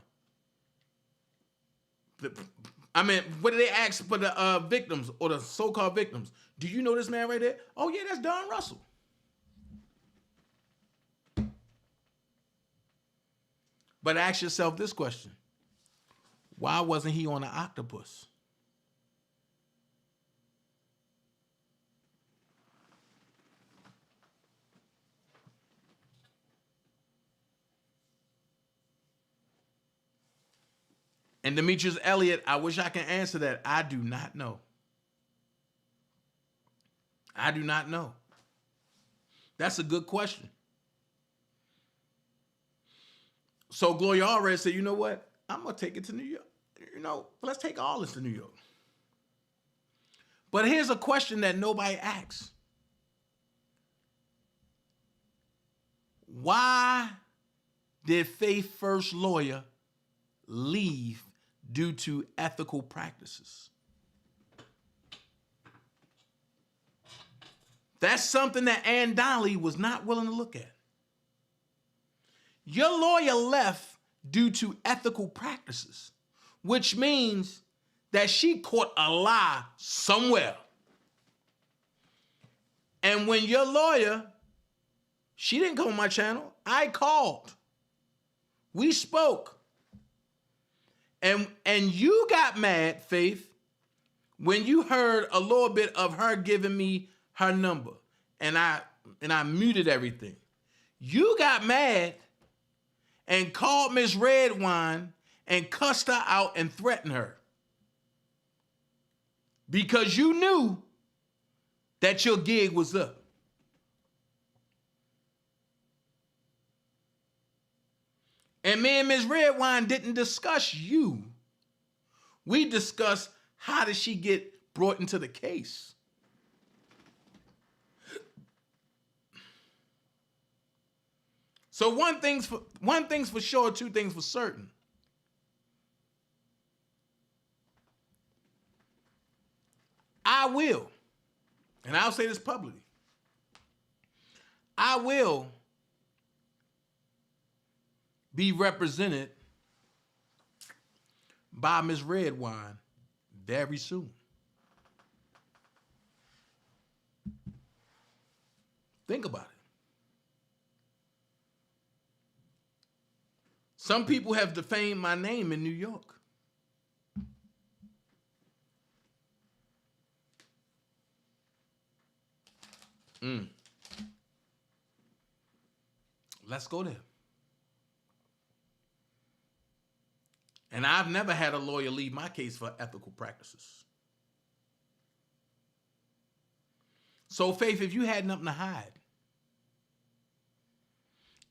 What did they ask for the victims or the so-called victims? Do you know this man right there? Oh, yeah, that's Don Russell. But ask yourself this question. Why wasn't he on the octopus? And Demetrius Elliott, I wish I can answer that. I do not know. I do not know. That's a good question. So Gloria already said, you know what? I'm going to take it to New York. Let's take all this to New York. But here's a question that nobody asks. Why did Faith First lawyer leave due to ethical practices? That's something that Ann Donnelly was not willing to look at. Your lawyer left due to ethical practices, which means that she caught a lie somewhere. And when your lawyer, she didn't come on my channel, I called. We spoke. And you got mad, Faith, when you heard a little bit of her giving me her number. And I muted everything. You got mad and called Miss Redwine and cussed her out and threatened her. Because you knew that your gig was up. And me and Ms. Redwine didn't discuss you. We discussed how did she get brought into the case. So one thing's for sure, two things for certain. I will, and I'll say this publicly, I will be represented by Ms. Redwine very soon. Think about it. Some people have defamed my name in New York. Let's go there. And I've never had a lawyer leave my case for ethical practices. So, Faith, if you had nothing to hide,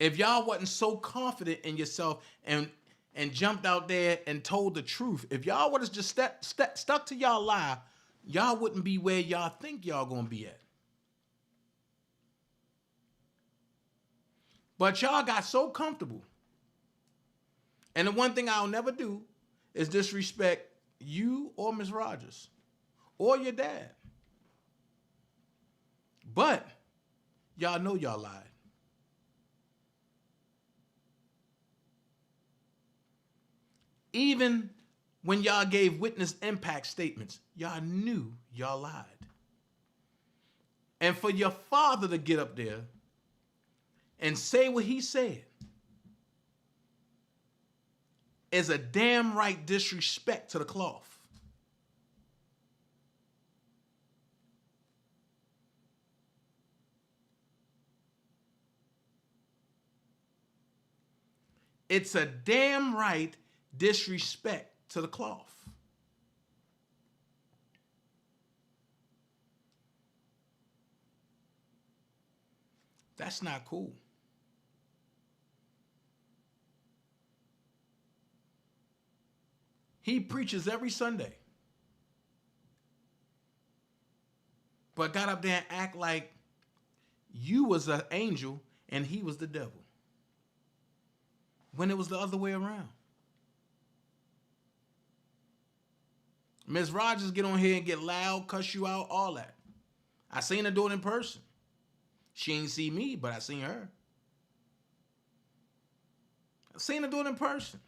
if y'all wasn't so confident in yourself and jumped out there and told the truth, if y'all would have just stuck to y'all lie, y'all wouldn't be where y'all think y'all gonna be at. But y'all got so comfortable. And the one thing I'll never do is disrespect you or Ms. Rogers or your dad. But y'all know y'all lied. Even when y'all gave witness impact statements, y'all knew y'all lied. And for your father to get up there and say what he said is a damn right disrespect to the cloth. It's a damn right disrespect to the cloth. That's not cool. He preaches every Sunday, but got up there and act like you was an angel and he was the devil, when it was the other way around. Ms. Rogers get on here and get loud, cuss you out, all that. I seen her do it in person. She ain't see me, but I seen her. I seen her do it in person.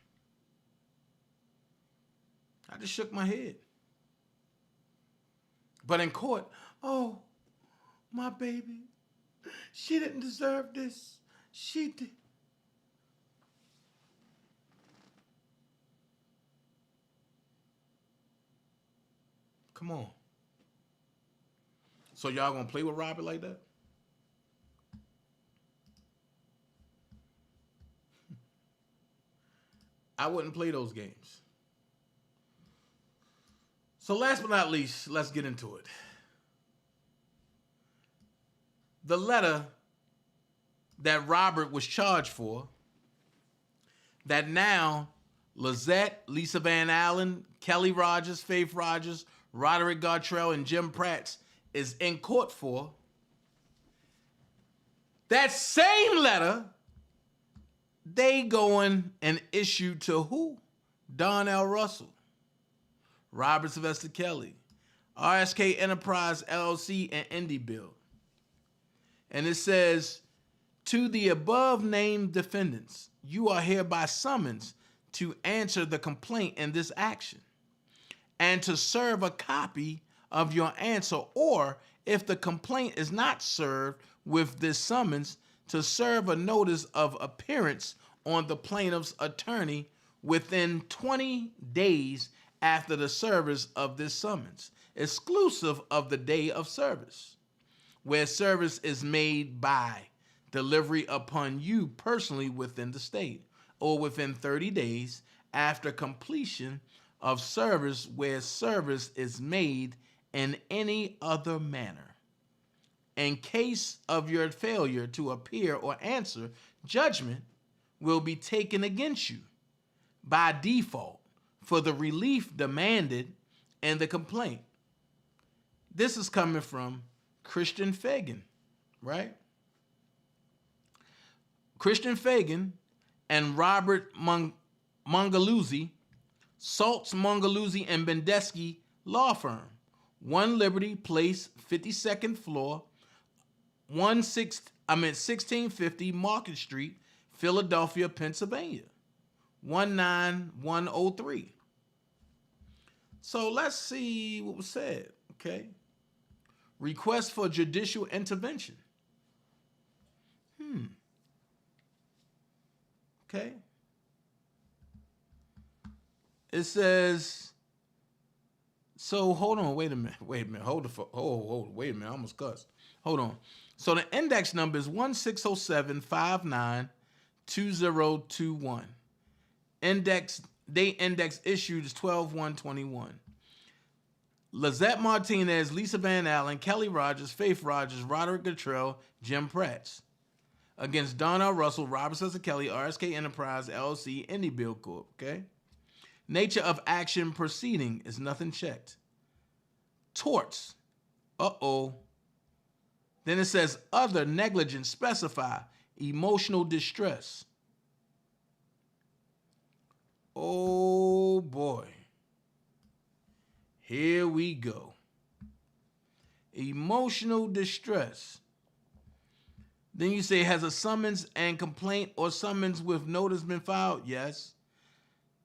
I just shook my head. But in court, oh, my baby, she didn't deserve this. She did. Come on. So y'all gonna play with Robert like that? I wouldn't play those games. So last but not least, let's get into it. The letter that Robert was charged for, that now Lizette, Lisa Van Allen, Kelly Rogers, Faith Rogers, Roderick Gartrell, and Jim Pratt is in court for, that same letter they going and issue to who? Donnell Russell, Robert Sylvester Kelly, RSK Enterprise LLC, and Indie Bill. And it says, to the above named defendants, you are hereby summoned to answer the complaint in this action and to serve a copy of your answer, or if the complaint is not served with this summons, to serve a notice of appearance on the plaintiff's attorney within 20 days after the service of this summons, exclusive of the day of service, where service is made by delivery upon you personally within the state, or within 30 days after completion of service where service is made in any other manner. In case of your failure to appear or answer, judgment will be taken against you by default for the relief demanded in the complaint. This is coming from Christian Fagan, right? Christian Fagan and Robert Mongaluzzi, Saltz, Mongaluzzi, and Bendesky Law Firm, 1 Liberty Place, 52nd floor, 1650 Market Street, Philadelphia, Pennsylvania, 19103. So let's see what was said, okay? Request for judicial intervention. Okay. It says, so hold on, wait a minute, wait a minute, wait a minute, I almost cussed. Hold on. So the index number is 1607592021. Date index issued is 12/1/21. Lizette Martinez, Lisa Van Allen, Kelly Rogers, Faith Rogers, Roderick Guttrell, Jim Pratts. Against Donnell Russell, Robert Cesar Kelly, RSK Enterprise, LLC, Indie Bill Corp. Okay. Nature of action proceeding is nothing checked. Torts. Then it says other negligence specify emotional distress. Oh boy. Here we go. Emotional distress. Then you say, has a summons and complaint or summons with notice been filed? Yes.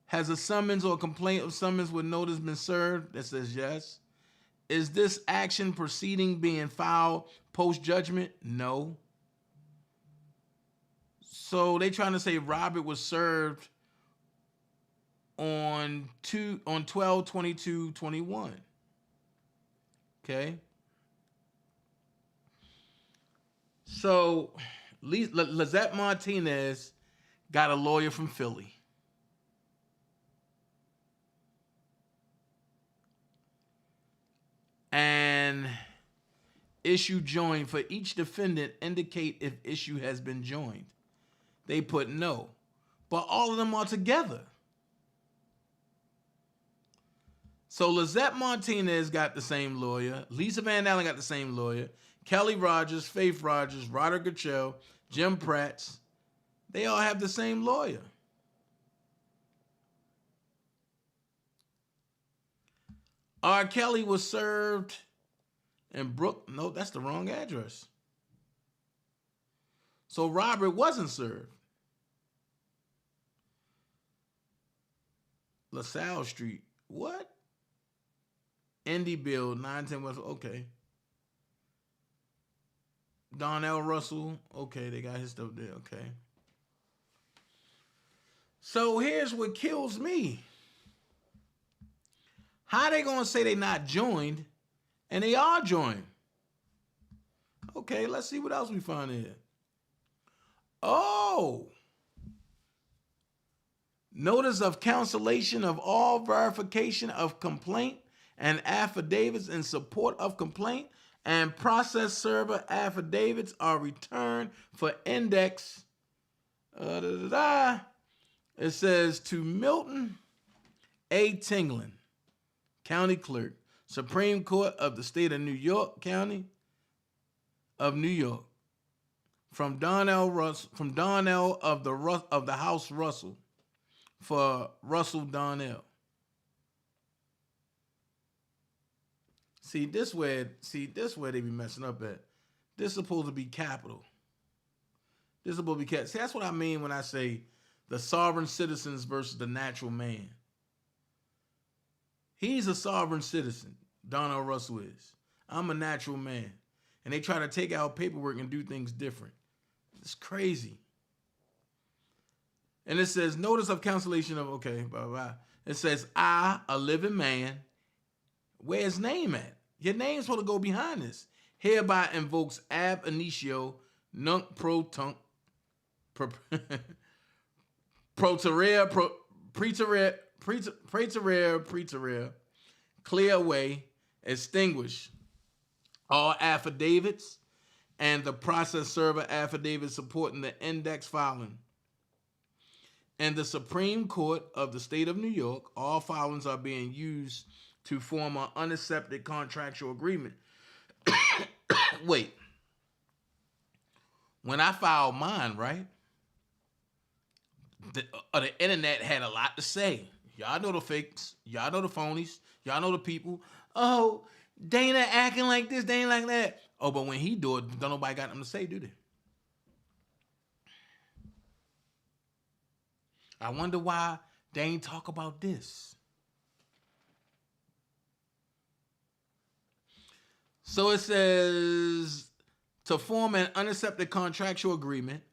Has a summons or complaint of summons with notice been served? That says yes. Is this action proceeding being filed post-judgment? No. So they trying to say Robert was served on 12/22/21. Okay. So Lizette Martinez got a lawyer from Philly. And issue joined for each defendant indicate if issue has been joined. They put no, but all of them are together. So Lizette Martinez got the same lawyer. Lisa Van Allen got the same lawyer. Kelly Rogers, Faith Rogers, Roderick Guttrell, Jim Pratts. They all have the same lawyer. R. Kelly was served in no, that's the wrong address. So Robert wasn't served. LaSalle Street. What? Indy Bill, 910 West. Okay. Donnell Russell. Okay, they got his stuff there. Okay. So here's what kills me. How they gonna say they not joined and they are joined? Okay, let's see what else we find here. Oh. Notice of cancellation of all verification of complaint and affidavits in support of complaint and process server affidavits are returned for index. It says to Milton A. Tingling, County Clerk, Supreme Court of the State of New York, County of New York, from Donnell of the House Russell, for Russell Donnell. See this where they be messing up at. This is supposed to be capital. This is supposed to be capital. See, that's what I mean when I say the sovereign citizens versus the natural man. He's a sovereign citizen. Donnell Russell is. I'm a natural man. And they try to take out paperwork and do things different. It's crazy. And it says, notice of cancellation of, okay, blah, blah, blah. It says, I, a living man, where's name at? Your name's supposed to go behind this. Hereby invokes ab initio nunc pro tunc preterare clear away, extinguish all affidavits and the process server affidavit supporting the index filing. And the Supreme Court of the State of New York, all filings are being used to form an unaccepted contractual agreement. Wait. When I filed mine, right? The internet had a lot to say. Y'all know the fakes. Y'all know the phonies. Y'all know the people. Oh, Dana acting like this, Dana like that. Oh, but when he do it, don't nobody got nothing to say, do they? I wonder why they ain't talk about this. So it says, to form an unaccepted contractual agreement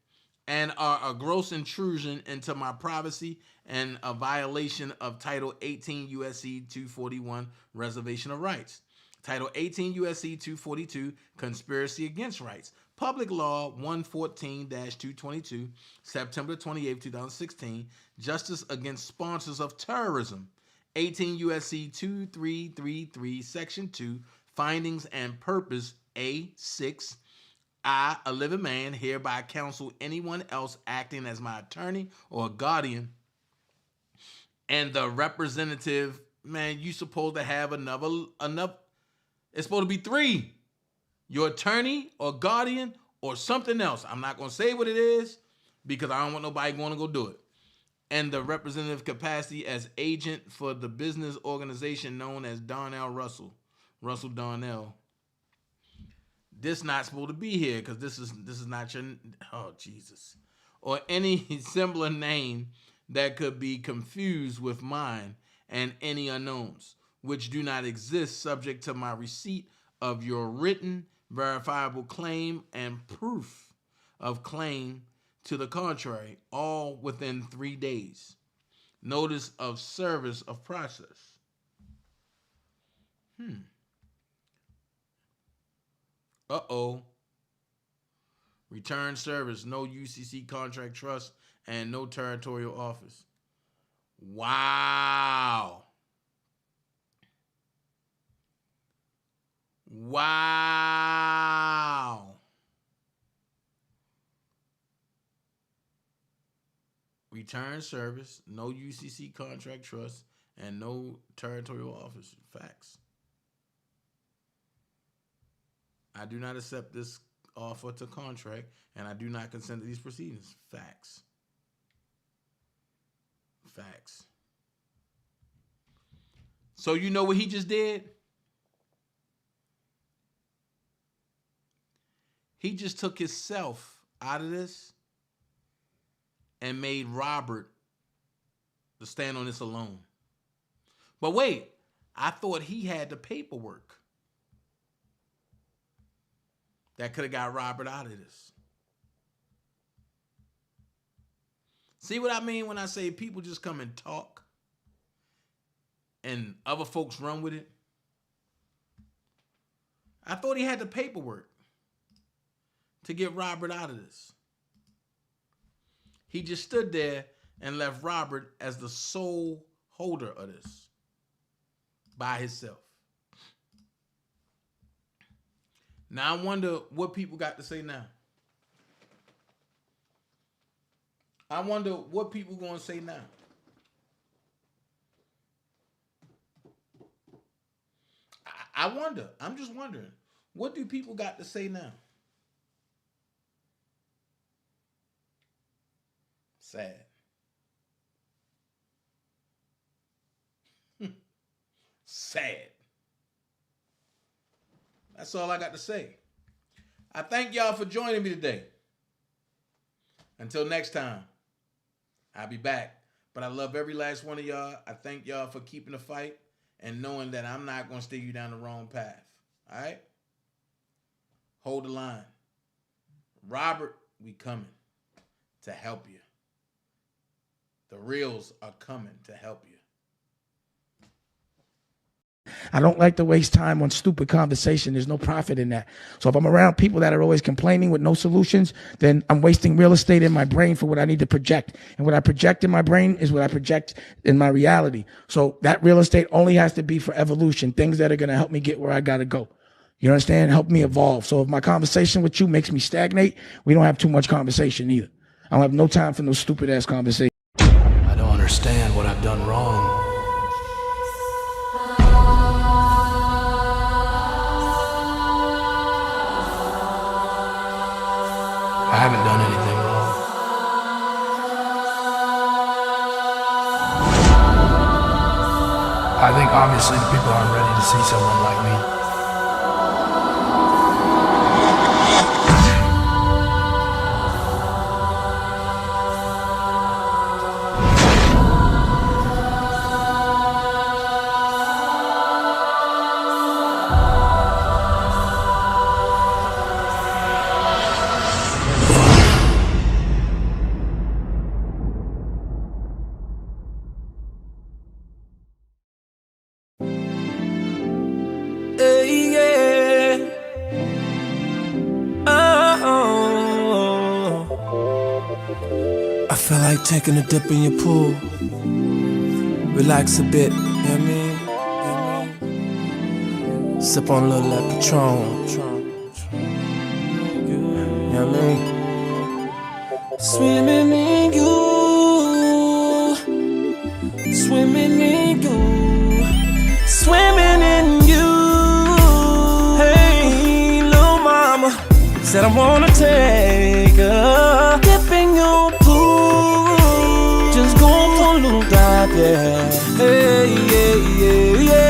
and are a gross intrusion into my privacy and a violation of Title 18 U.S.C. 241, Reservation of Rights. Title 18 U.S.C. 242, Conspiracy Against Rights. Public Law 114-222, September 28, 2016, Justice Against Sponsors of Terrorism. 18 U.S.C. 2333, Section 2, Findings and Purpose A6. I, a living man, hereby counsel anyone else acting as my attorney or guardian. And the representative, man, you supposed to have enough. It's supposed to be 3. Your attorney or guardian or something else. I'm not going to say what it is because I don't want nobody going to go do it. And the representative capacity as agent for the business organization known as Darnell Russell Darnell. This not supposed to be here because this is not your, oh Jesus, or any similar name that could be confused with mine and any unknowns, which do not exist, subject to my receipt of your written verifiable claim and proof of claim to the contrary, all within 3 days. Notice of service of process. Uh-oh. Return service, no UCC contract trust, and no territorial office. Wow. Wow. Return service, no UCC contract trust, and no territorial office. Facts. I do not accept this offer to contract, and I do not consent to these proceedings. Facts. Facts. So you know what he just did? He just took himself out of this and made Robert to stand on this alone. But wait, I thought he had the paperwork that could have got Robert out of this. See what I mean when I say people just come and talk and other folks run with it? I thought he had the paperwork to get Robert out of this. He just stood there and left Robert as the sole holder of this by himself. Now I wonder what people got to say now. I wonder what people going to say now. I wonder. I'm just wondering. What do people got to say now? Sad. Sad. That's all I got to say. I thank y'all for joining me today. Until next time, I'll be back. But I love every last one of y'all. I thank y'all for keeping the fight and knowing that I'm not going to steer you down the wrong path. All right? Hold the line. Robert, we coming to help you. The reals are coming to help you. I don't like to waste time on stupid conversation. There's no profit in that. So if I'm around people that are always complaining with no solutions, then I'm wasting real estate in my brain for what I need to project. And what I project in my brain is what I project in my reality. So that real estate only has to be for evolution, things that are going to help me get where I got to go. You understand? Help me evolve. So if my conversation with you makes me stagnate, we don't have too much conversation either. I don't have no time for no stupid ass conversation. I don't understand what I've done wrong. I haven't done anything wrong. I think obviously the people aren't ready to see someone like me. I feel like taking a dip in your pool. Relax a bit, you know what I mean? Sip on a little of that Patron. You know what I mean? Swimming in you. Swimming in you. Swimming in you. Hey, little mama. Said I wanna take a dip in your pool. Just go for a little dive, yeah. Hey, yeah, yeah, yeah.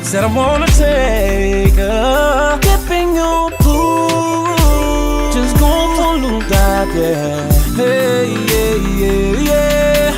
Said I wanna take a dip in your pool. Just go for a little dive, yeah. Hey, yeah, yeah, yeah.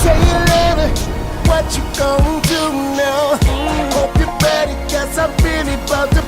Say you love me, what you gonna do now? Hope you're ready, 'cause I'm really about to